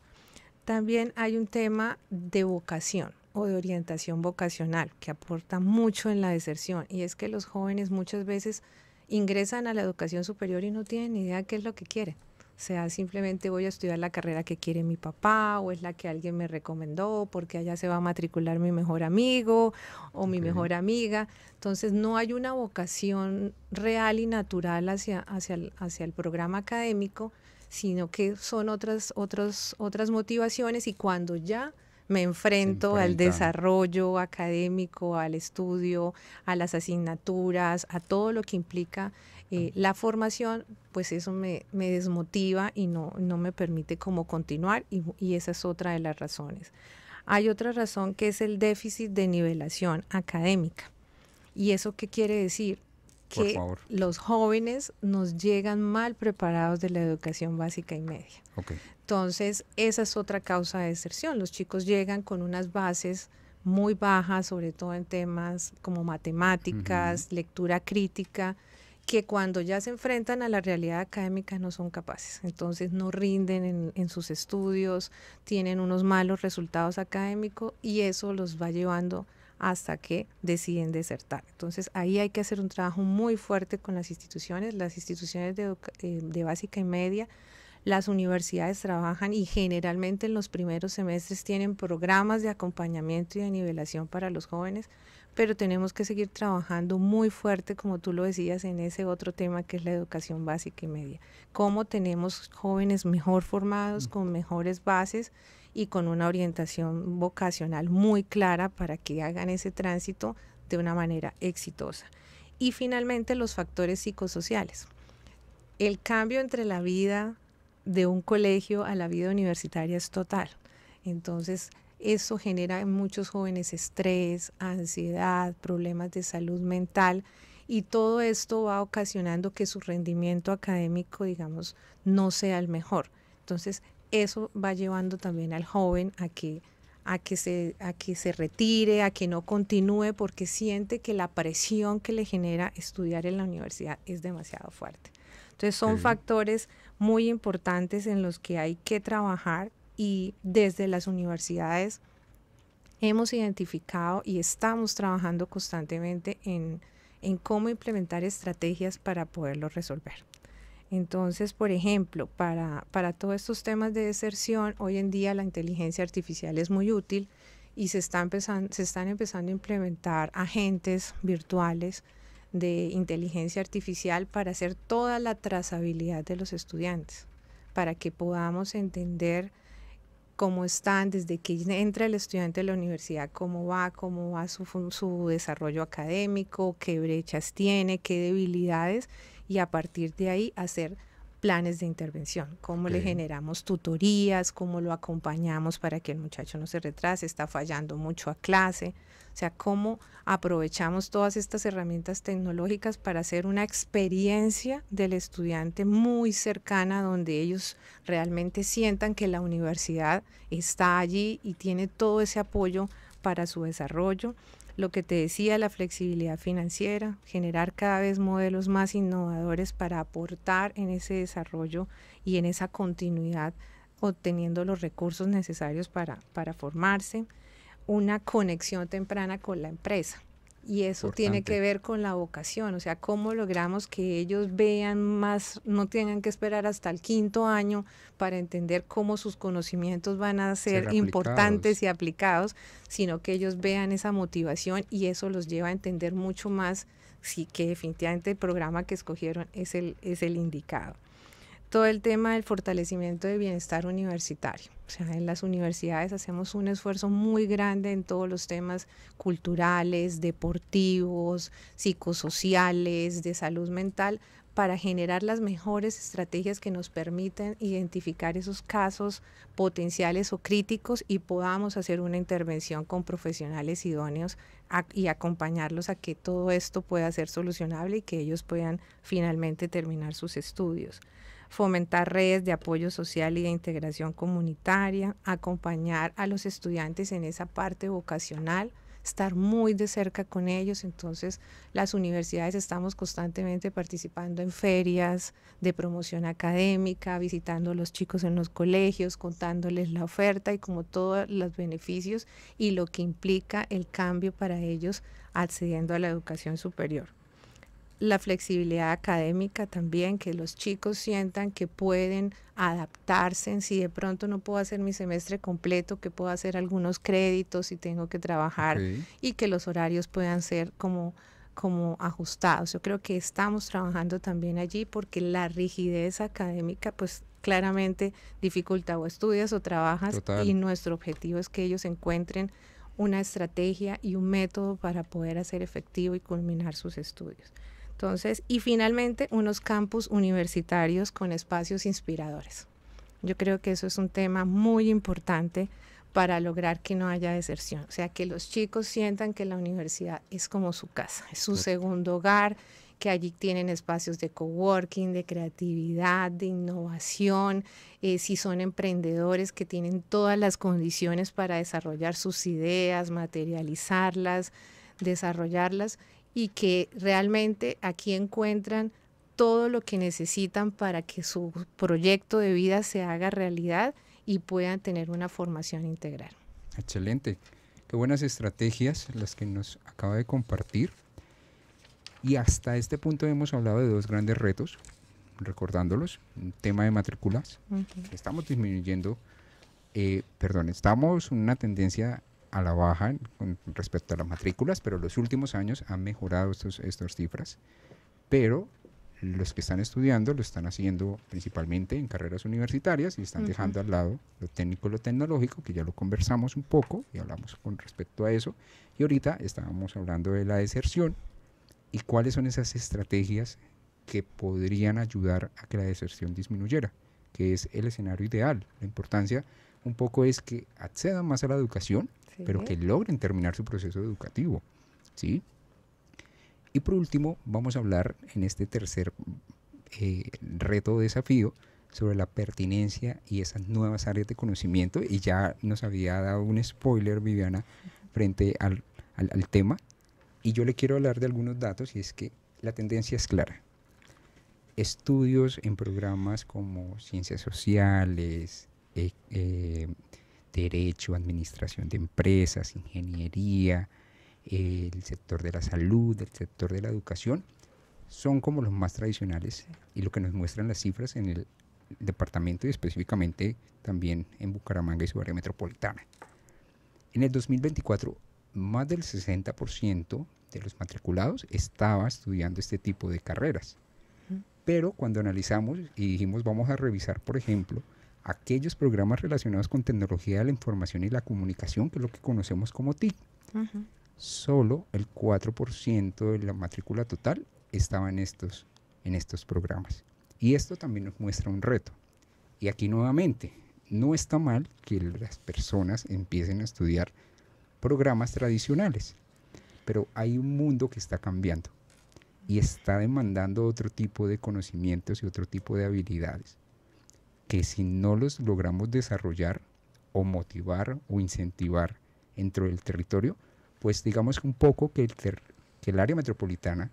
También hay un tema de vocación o de orientación vocacional que aporta mucho en la deserción, y es que los jóvenes muchas veces ingresan a la educación superior y no tienen ni idea qué es lo que quieren. O sea, simplemente voy a estudiar la carrera que quiere mi papá, o es la que alguien me recomendó porque allá se va a matricular mi mejor amigo o mi mejor amiga. Entonces no hay una vocación real y natural hacia el programa académico, sino que son otras motivaciones, y cuando ya me enfrento al desarrollo académico, al estudio, a las asignaturas, a todo lo que implica la formación, pues eso me desmotiva y no me permite como continuar, y esa es otra de las razones. Hay otra razón, que es el déficit de nivelación académica. ¿Y eso qué quiere decir? Que los jóvenes nos llegan mal preparados de la educación básica y media. Entonces, esa es otra causa de deserción. Los chicos llegan con unas bases muy bajas, sobre todo en temas como matemáticas, lectura crítica, que cuando ya se enfrentan a la realidad académica no son capaces. Entonces no rinden en sus estudios, tienen unos malos resultados académicos, y eso los va llevando hasta que deciden desertar. Entonces ahí hay que hacer un trabajo muy fuerte con las instituciones de básica y media. Las universidades trabajan, y generalmente en los primeros semestres tienen programas de acompañamiento y de nivelación para los jóvenes, pero tenemos que seguir trabajando muy fuerte, como tú lo decías, en ese otro tema que es la educación básica y media. Cómo tenemos jóvenes mejor formados, con mejores bases y con una orientación vocacional muy clara para que hagan ese tránsito de una manera exitosa. Y finalmente, los factores psicosociales. El cambio entre la vida de un colegio a la vida universitaria es total. Entonces, eso genera en muchos jóvenes estrés, ansiedad, problemas de salud mental, y todo esto va ocasionando que su rendimiento académico, digamos, no sea el mejor. Entonces, eso va llevando también al joven a que se retire, a que no continúe, porque siente que la presión que le genera estudiar en la universidad es demasiado fuerte. Entonces son factores muy importantes en los que hay que trabajar, y desde las universidades hemos identificado y estamos trabajando constantemente en cómo implementar estrategias para poderlo resolver. Entonces, por ejemplo, para todos estos temas de deserción, hoy en día la inteligencia artificial es muy útil, y se están empezando a implementar agentes virtuales de inteligencia artificial para hacer toda la trazabilidad de los estudiantes, para que podamos entender cómo están desde que entra el estudiante a la universidad, cómo va su desarrollo académico, qué brechas tiene, qué debilidades, y a partir de ahí hacer planes de intervención, cómo le generamos tutorías, cómo lo acompañamos para que el muchacho no se retrase, está fallando mucho a clase. O sea, cómo aprovechamos todas estas herramientas tecnológicas para hacer una experiencia del estudiante muy cercana, donde ellos realmente sientan que la universidad está allí y tiene todo ese apoyo para su desarrollo. Lo que te decía, la flexibilidad financiera, generar cada vez modelos más innovadores para aportar en ese desarrollo y en esa continuidad, obteniendo los recursos necesarios para formarse. Una conexión temprana con la empresa, y eso tiene que ver con la vocación, o sea, cómo logramos que ellos vean más, no tengan que esperar hasta el 5º año para entender cómo sus conocimientos van a ser importantes y aplicados, sino que ellos vean esa motivación, y eso los lleva a entender mucho más que definitivamente el programa que escogieron es el indicado. Todo el tema del fortalecimiento del bienestar universitario. O sea, en las universidades hacemos un esfuerzo muy grande en todos los temas culturales, deportivos, psicosociales, de salud mental, para generar las mejores estrategias que nos permitan identificar esos casos potenciales o críticos y podamos hacer una intervención con profesionales idóneos y acompañarlos a que todo esto pueda ser solucionable y que ellos puedan finalmente terminar sus estudios. Fomentar redes de apoyo social y de integración comunitaria, acompañar a los estudiantes en esa parte vocacional, estar muy de cerca con ellos. Entonces, las universidades estamos constantemente participando en ferias de promoción académica, visitando a los chicos en los colegios, contándoles la oferta y como todos los beneficios y lo que implica el cambio para ellos accediendo a la educación superior. La flexibilidad académica también, que los chicos sientan que pueden adaptarse, si de pronto no puedo hacer mi semestre completo, que puedo hacer algunos créditos si tengo que trabajar, y que los horarios puedan ser como ajustados. Yo creo que estamos trabajando también allí porque la rigidez académica pues claramente dificulta, o estudias o trabajas. Total. Y nuestro objetivo es que ellos encuentren una estrategia y un método para poder hacer efectivo y culminar sus estudios. Entonces, y finalmente, unos campus universitarios con espacios inspiradores. Yo creo que eso es un tema muy importante para lograr que no haya deserción. O sea, que los chicos sientan que la universidad es como su casa, es su segundo hogar, que allí tienen espacios de coworking, de creatividad, de innovación, si son emprendedores que tienen todas las condiciones para desarrollar sus ideas, materializarlas, desarrollarlas, y que realmente aquí encuentran todo lo que necesitan para que su proyecto de vida se haga realidad y puedan tener una formación integral. Excelente. Qué buenas estrategias las que nos acaba de compartir. Y hasta este punto hemos hablado de dos grandes retos, recordándolos. Un tema de matrículas. Estamos disminuyendo, estamos en una tendencia a la baja con respecto a las matrículas, pero los últimos años han mejorado estas cifras, pero los que están estudiando lo están haciendo principalmente en carreras universitarias y están dejando al lado lo técnico y lo tecnológico, que ya lo conversamos un poco y hablamos con respecto a eso, y ahorita estábamos hablando de la deserción y cuáles son esas estrategias que podrían ayudar a que la deserción disminuyera, que es el escenario ideal. La importancia un poco es que accedan más a la educación, pero que logren terminar su proceso educativo, ¿sí? Y por último, vamos a hablar en este tercer reto o desafío sobre la pertinencia y esas nuevas áreas de conocimiento, y ya nos había dado un spoiler Viviana frente al tema, y yo le quiero hablar de algunos datos, y es que la tendencia es clara. Estudios en programas como ciencias sociales, derecho, administración de empresas, ingeniería, el sector de la salud, el sector de la educación, son como los más tradicionales y lo que nos muestran las cifras en el departamento y específicamente también en Bucaramanga y su área metropolitana. En el 2024, más del 60% de los matriculados estaba estudiando este tipo de carreras. Pero cuando analizamos y dijimos vamos a revisar, por ejemplo, aquellos programas relacionados con tecnología de la información y la comunicación, que es lo que conocemos como TIC, solo el 4% de la matrícula total estaba en estos programas. Y esto también nos muestra un reto. Y aquí nuevamente, no está mal que las personas empiecen a estudiar programas tradicionales, pero hay un mundo que está cambiando y está demandando otro tipo de conocimientos y otro tipo de habilidades que si no los logramos desarrollar o motivar o incentivar dentro del territorio, pues digamos un poco que el área metropolitana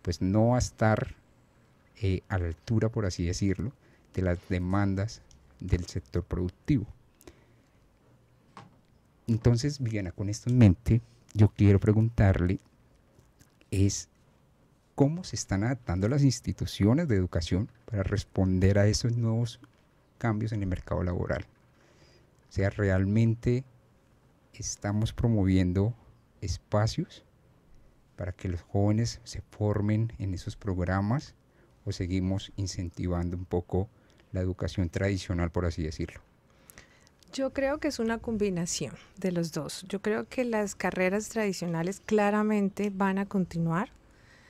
pues no va a estar a la altura, por así decirlo, de las demandas del sector productivo. Entonces, Viviana, con esto en mente, yo quiero preguntarle es cómo se están adaptando las instituciones de educación para responder a esos nuevos cambios en el mercado laboral. O sea, realmente estamos promoviendo espacios para que los jóvenes se formen en esos programas, o seguimos incentivando un poco la educación tradicional, por así decirlo. Yo creo que es una combinación de los dos. Yo creo que las carreras tradicionales claramente van a continuar.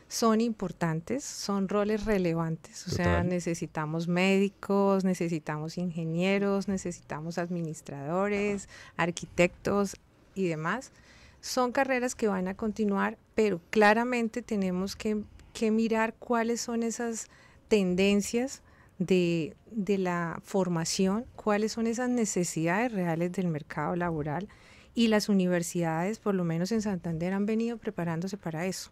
son importantes, son roles relevantes, o sea, necesitamos médicos, necesitamos ingenieros, necesitamos administradores, arquitectos y demás. Son carreras que van a continuar, pero claramente tenemos que mirar cuáles son esas tendencias de la formación, cuáles son esas necesidades reales del mercado laboral, y las universidades, por lo menos en Santander, han venido preparándose para eso.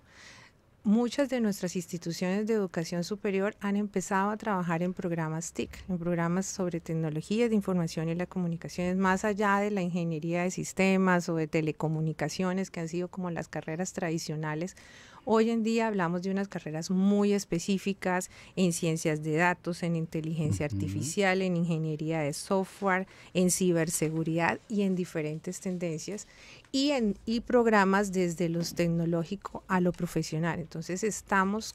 Muchas de nuestras instituciones de educación superior han empezado a trabajar en programas TIC, en programas sobre tecnologías de información y las comunicaciones, más allá de la ingeniería de sistemas o de telecomunicaciones, que han sido como las carreras tradicionales. Hoy en día hablamos de unas carreras muy específicas en ciencias de datos, en inteligencia artificial, en ingeniería de software, en ciberseguridad y en diferentes tendencias, y programas desde lo tecnológico a lo profesional. Entonces estamos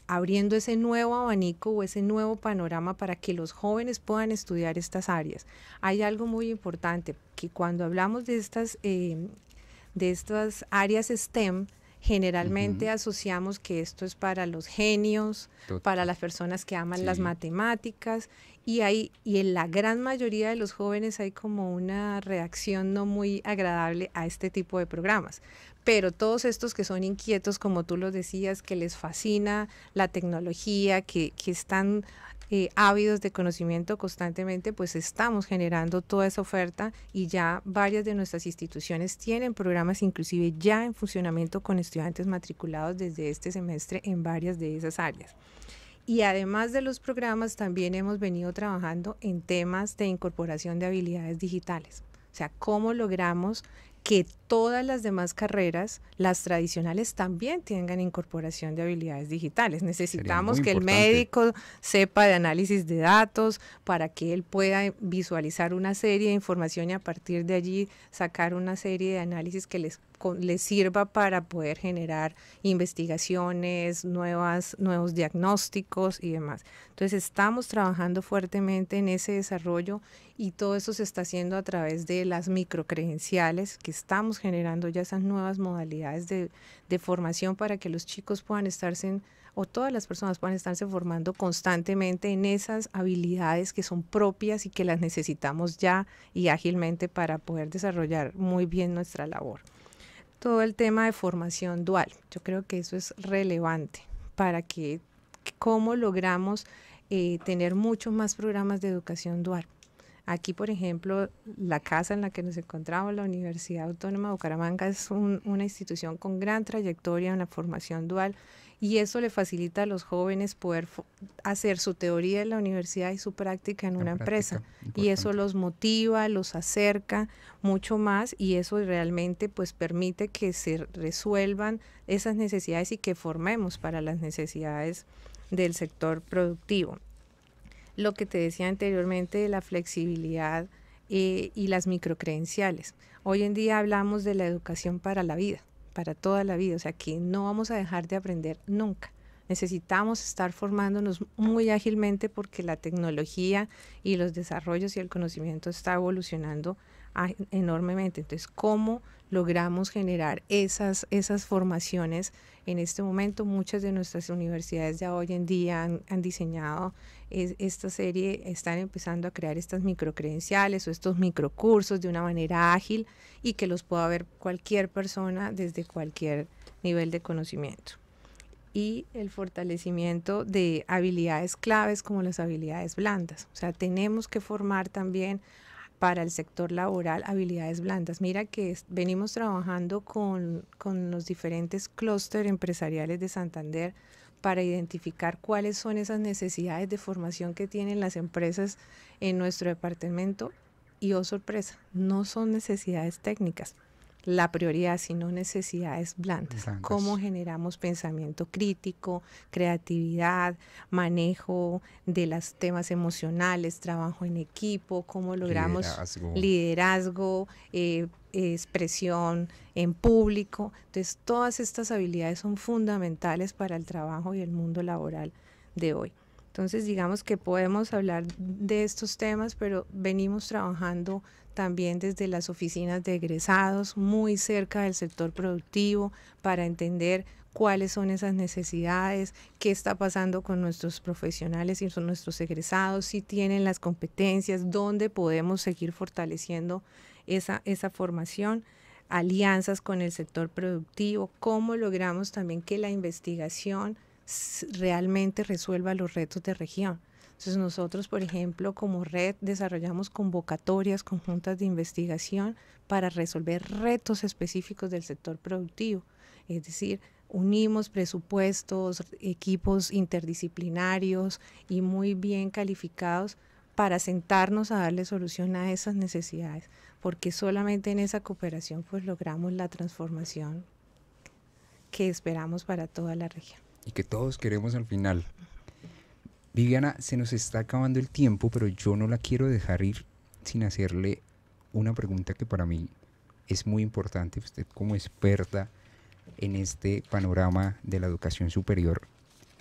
abriendo ese nuevo abanico o ese nuevo panorama para que los jóvenes puedan estudiar estas áreas. Hay algo muy importante, que cuando hablamos de estas áreas STEM, generalmente asociamos que esto es para los genios, para las personas que aman las matemáticas, y en la gran mayoría de los jóvenes hay como una reacción no muy agradable a este tipo de programas. Pero todos estos que son inquietos, como tú lo decías, que les fascina la tecnología, que están ávidos de conocimiento constantemente, pues estamos generando toda esa oferta, y ya varias de nuestras instituciones tienen programas inclusive ya en funcionamiento con estudiantes matriculados desde este semestre en varias de esas áreas. Y además de los programas, también hemos venido trabajando en temas de incorporación de habilidades digitales. O sea, cómo logramos que todas las demás carreras, las tradicionales, también tengan incorporación de habilidades digitales. Necesitamos que el médico sepa de análisis de datos para que él pueda visualizar una serie de información y a partir de allí sacar una serie de análisis que les sirva para poder generar investigaciones, nuevos diagnósticos y demás. Entonces estamos trabajando fuertemente en ese desarrollo, y todo eso se está haciendo a través de las microcredenciales, que estamos generando ya esas nuevas modalidades de formación para que los chicos puedan o todas las personas puedan estarse formando constantemente en esas habilidades que son propias y que las necesitamos ya y ágilmente para poder desarrollar muy bien nuestra labor. Todo el tema de formación dual, yo creo que eso es relevante para que cómo logramos tener muchos más programas de educación dual. Aquí, por ejemplo, la casa en la que nos encontramos, la Universidad Autónoma de Bucaramanga, es una institución con gran trayectoria en la formación dual, y eso le facilita a los jóvenes poder hacer su teoría en la universidad y su práctica en una empresa. Y eso los motiva, los acerca mucho más, y eso realmente pues permite que se resuelvan esas necesidades y que formemos para las necesidades del sector productivo. Lo que te decía anteriormente de la flexibilidad y las microcredenciales. Hoy en día hablamos de la educación para la vida, para toda la vida, o sea que no vamos a dejar de aprender nunca. Necesitamos estar formándonos muy ágilmente porque la tecnología y los desarrollos y el conocimiento está evolucionando enormemente. Entonces, ¿cómo logramos generar esas formaciones? En este momento, muchas de nuestras universidades ya hoy en día han diseñado esta serie, están empezando a crear estas microcredenciales o estos microcursos de una manera ágil y que los pueda ver cualquier persona desde cualquier nivel de conocimiento. Y el fortalecimiento de habilidades claves como las habilidades blandas. O sea, tenemos que formar también para el sector laboral habilidades blandas. Mira que venimos trabajando con los diferentes clústeres empresariales de Santander para identificar cuáles son esas necesidades de formación que tienen las empresas en nuestro departamento, y oh sorpresa, no son necesidades técnicas la prioridad, sino necesidades blandas. Cómo generamos pensamiento crítico, creatividad, manejo de los temas emocionales, trabajo en equipo, cómo logramos liderazgo, expresión en público. Entonces, todas estas habilidades son fundamentales para el trabajo y el mundo laboral de hoy. Entonces, digamos que podemos hablar de estos temas, pero venimos trabajando también desde las oficinas de egresados, muy cerca del sector productivo, para entender cuáles son esas necesidades, qué está pasando con nuestros profesionales y con nuestros egresados, si tienen las competencias, dónde podemos seguir fortaleciendo esa formación, alianzas con el sector productivo, cómo logramos también que la investigación realmente resuelva los retos de región. Entonces nosotros, por ejemplo, como red desarrollamos convocatorias conjuntas de investigación para resolver retos específicos del sector productivo. Es decir, unimos presupuestos, equipos interdisciplinarios y muy bien calificados para sentarnos a darle solución a esas necesidades, porque solamente en esa cooperación pues logramos la transformación que esperamos para toda la región. Y que todos queremos al final. Viviana, se nos está acabando el tiempo, pero yo no la quiero dejar ir sin hacerle una pregunta que para mí es muy importante. Usted como experta en este panorama de la educación superior,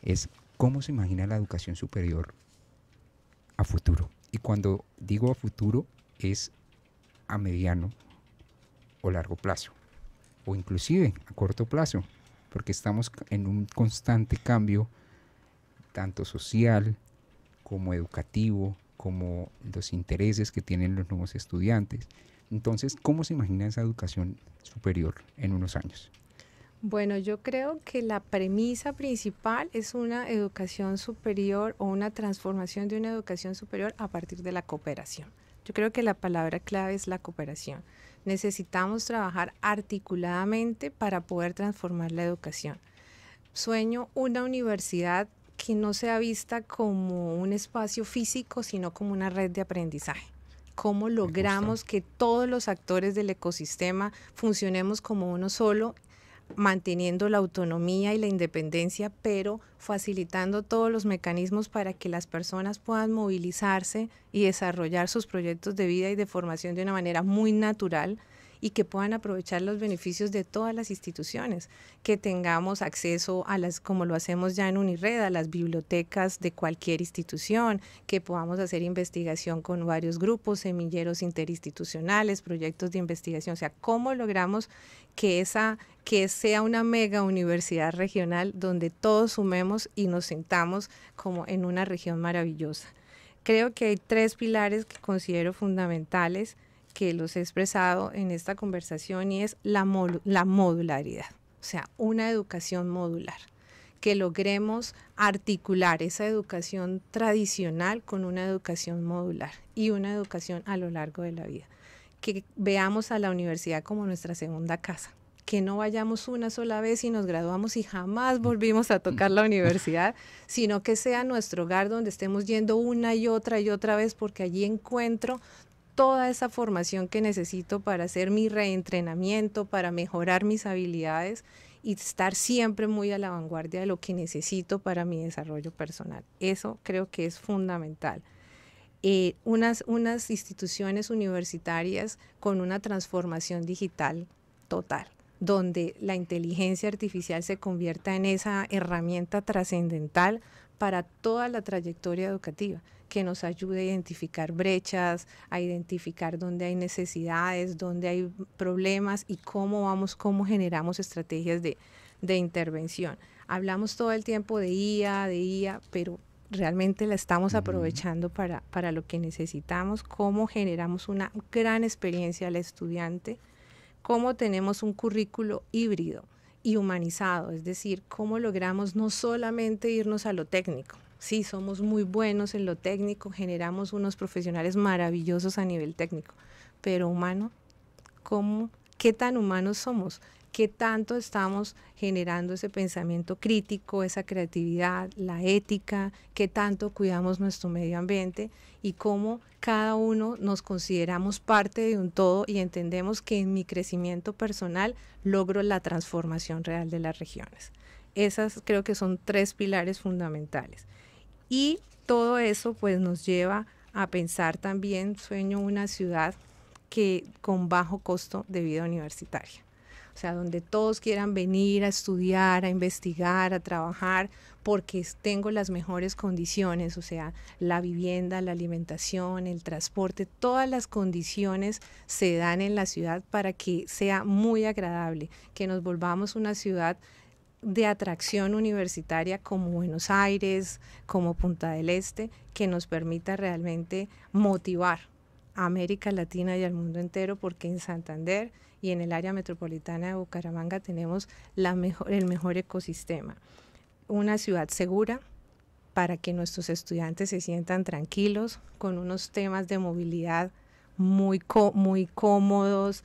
es cómo se imagina la educación superior a futuro. Y cuando digo a futuro, es a mediano o largo plazo, o inclusive a corto plazo, porque estamos en un constante cambio, tanto social como educativo, como los intereses que tienen los nuevos estudiantes. Entonces, ¿cómo se imagina esa educación superior en unos años? Bueno, yo creo que la premisa principal es una educación superior o una transformación de una educación superior a partir de la cooperación. Yo creo que la palabra clave es la cooperación. Necesitamos trabajar articuladamente para poder transformar la educación. Sueño una universidad que no sea vista como un espacio físico, sino como una red de aprendizaje. ¿Cómo logramos que todos los actores del ecosistema funcionemos como uno solo, manteniendo la autonomía y la independencia, pero facilitando todos los mecanismos para que las personas puedan movilizarse y desarrollar sus proyectos de vida y de formación de una manera muy natural y que puedan aprovechar los beneficios de todas las instituciones, que tengamos acceso a las, como lo hacemos ya en Unired, a las bibliotecas de cualquier institución, que podamos hacer investigación con varios grupos, semilleros interinstitucionales, proyectos de investigación, o sea, cómo logramos que sea una mega universidad regional donde todos sumemos y nos sintamos como en una región maravillosa. Creo que hay 3 pilares que considero fundamentales, que los he expresado en esta conversación, y es la modularidad, o sea, una educación modular, que logremos articular esa educación tradicional con una educación modular y una educación a lo largo de la vida, que veamos a la universidad como nuestra segunda casa, que no vayamos una sola vez y nos graduamos y jamás volvimos a tocar la universidad, sino que sea nuestro hogar donde estemos yendo una y otra vez, porque allí encuentro toda esa formación que necesito para hacer mi reentrenamiento, para mejorar mis habilidades y estar siempre muy a la vanguardia de lo que necesito para mi desarrollo personal. Eso creo que es fundamental. Unas instituciones universitarias con una transformación digital total, donde la inteligencia artificial se convierta en esa herramienta trascendental para toda la trayectoria educativa, que nos ayude a identificar brechas, a identificar dónde hay necesidades, dónde hay problemas y cómo generamos estrategias de intervención. Hablamos todo el tiempo de IA, pero realmente la estamos aprovechando para lo que necesitamos, cómo generamos una gran experiencia al estudiante, cómo tenemos un currículo híbrido y humanizado, es decir, cómo logramos no solamente irnos a lo técnico. Sí, somos muy buenos en lo técnico, generamos unos profesionales maravillosos a nivel técnico, pero humano, ¿qué tan humanos somos? ¿Qué tanto estamos generando ese pensamiento crítico, esa creatividad, la ética? ¿Qué tanto cuidamos nuestro medio ambiente? Y cómo cada uno nos consideramos parte de un todo y entendemos que en mi crecimiento personal logro la transformación real de las regiones. Esas creo que son 3 pilares fundamentales. Y todo eso pues nos lleva a pensar también, sueño una ciudad que con bajo costo de vida universitaria. O sea, donde todos quieran venir a estudiar, a investigar, a trabajar, porque tengo las mejores condiciones, o sea, la vivienda, la alimentación, el transporte, todas las condiciones se dan en la ciudad para que sea muy agradable, que nos volvamos una ciudad de atracción universitaria como Buenos Aires, como Punta del Este, que nos permita realmente motivar a América Latina y al mundo entero, porque en Santander y en el área metropolitana de Bucaramanga tenemos el mejor ecosistema. Una ciudad segura para que nuestros estudiantes se sientan tranquilos, con unos temas de movilidad muy cómodos,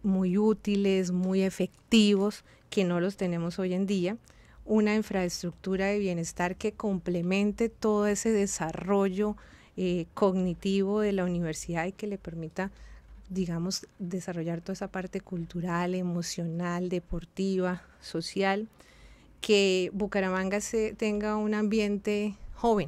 muy útiles, muy efectivos, que no los tenemos hoy en día. Una infraestructura de bienestar que complemente todo ese desarrollo cognitivo de la universidad y que le permita, digamos, desarrollar toda esa parte cultural, emocional, deportiva, social, que Bucaramanga tenga un ambiente joven,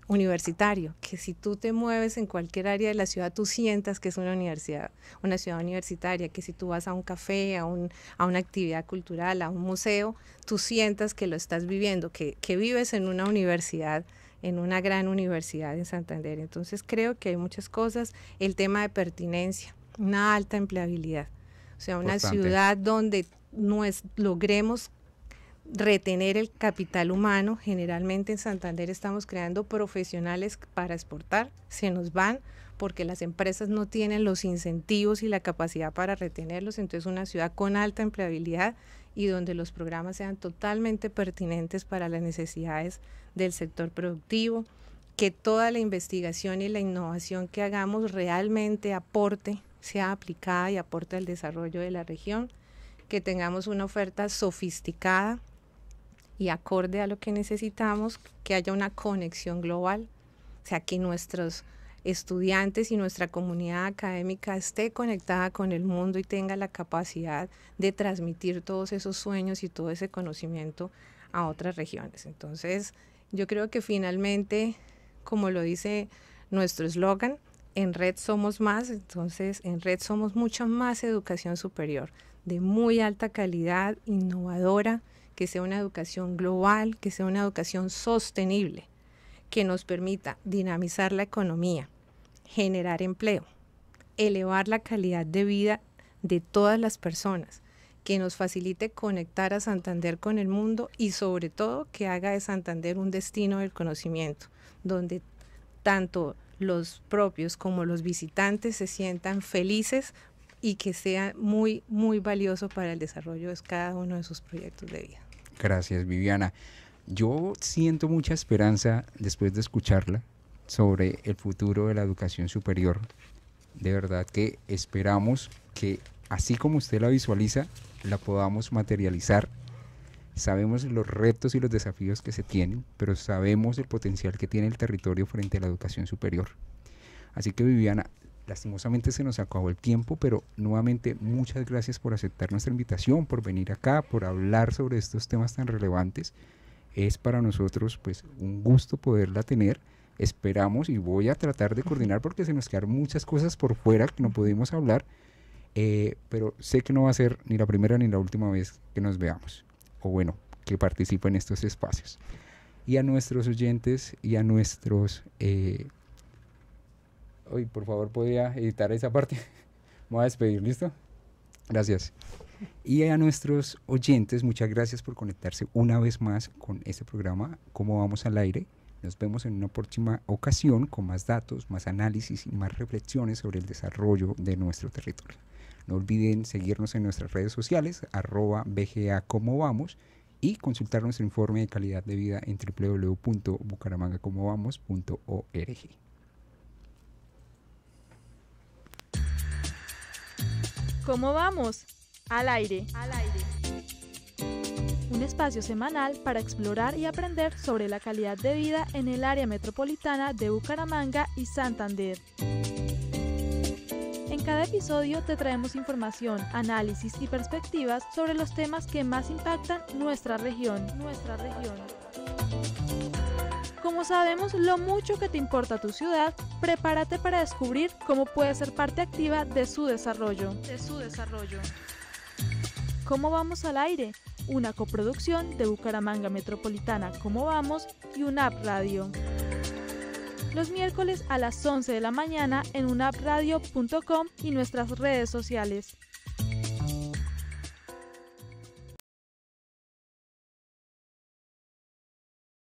universitario, que si tú te mueves en cualquier área de la ciudad, tú sientas que es una universidad, una ciudad universitaria, que si tú vas a un café, a una actividad cultural, a un museo, tú sientas que lo estás viviendo, que vives en una universidad, en una gran universidad en Santander. Entonces creo que hay muchas cosas, el tema de pertinencia, una alta empleabilidad, o sea, una ciudad donde logremos retener el capital humano. Generalmente en Santander estamos creando profesionales para exportar, se nos van porque las empresas no tienen los incentivos y la capacidad para retenerlos. Entonces una ciudad con alta empleabilidad y donde los programas sean totalmente pertinentes para las necesidades del sector productivo, que toda la investigación y la innovación que hagamos realmente aporte, sea aplicada y aporte al desarrollo de la región, que tengamos una oferta sofisticada y acorde a lo que necesitamos, que haya una conexión global, o sea, que nuestros estudiantes y nuestra comunidad académica esté conectada con el mundo y tenga la capacidad de transmitir todos esos sueños y todo ese conocimiento a otras regiones. Entonces, yo creo que finalmente, como lo dice nuestro eslogan, en Red somos más. Entonces en Red somos mucha más educación superior, de muy alta calidad, innovadora, que sea una educación global, que sea una educación sostenible, que nos permita dinamizar la economía, generar empleo, elevar la calidad de vida de todas las personas, que nos facilite conectar a Santander con el mundo y sobre todo que haga de Santander un destino del conocimiento, donde tanto los propios como los visitantes se sientan felices y que sea muy, muy valioso para el desarrollo de cada uno de sus proyectos de vida. Gracias, Viviana. Yo siento mucha esperanza después de escucharla sobre el futuro de la educación superior. De verdad que esperamos que así como usted la visualiza, la podamos materializar. Sabemos los retos y los desafíos que se tienen, pero sabemos el potencial que tiene el territorio frente a la educación superior. Así que, Viviana, lastimosamente se nos acabó el tiempo, pero nuevamente muchas gracias por aceptar nuestra invitación, por venir acá, por hablar sobre estos temas tan relevantes. Es para nosotros pues un gusto poderla tener. Esperamos y voy a tratar de coordinar porque se nos quedaron muchas cosas por fuera que no pudimos hablar, pero sé que no va a ser ni la primera ni la última vez que nos veamos, o bueno, que participe en estos espacios. Y a nuestros oyentes y a nuestros... Hoy, por favor, ¿podría editar esa parte? Me voy a despedir, ¿listo? Gracias. Y a nuestros oyentes, muchas gracias por conectarse una vez más con este programa, Cómo Vamos al Aire. Nos vemos en una próxima ocasión con más datos, más análisis y más reflexiones sobre el desarrollo de nuestro territorio. No olviden seguirnos en nuestras redes sociales, @BGA Cómo Vamos, y consultar nuestro informe de calidad de vida en www.bucaramangacómovamos.org. ¿Cómo vamos? Al aire. Un espacio semanal para explorar y aprender sobre la calidad de vida en el área metropolitana de Bucaramanga y Santander. En cada episodio te traemos información, análisis y perspectivas sobre los temas que más impactan nuestra región. Como sabemos lo mucho que te importa tu ciudad, prepárate para descubrir cómo puedes ser parte activa de su desarrollo. ¿Cómo vamos al aire? Una coproducción de Bucaramanga Metropolitana Cómo Vamos y UNAP Radio. Los miércoles a las 11 de la mañana en unapradio.com y nuestras redes sociales.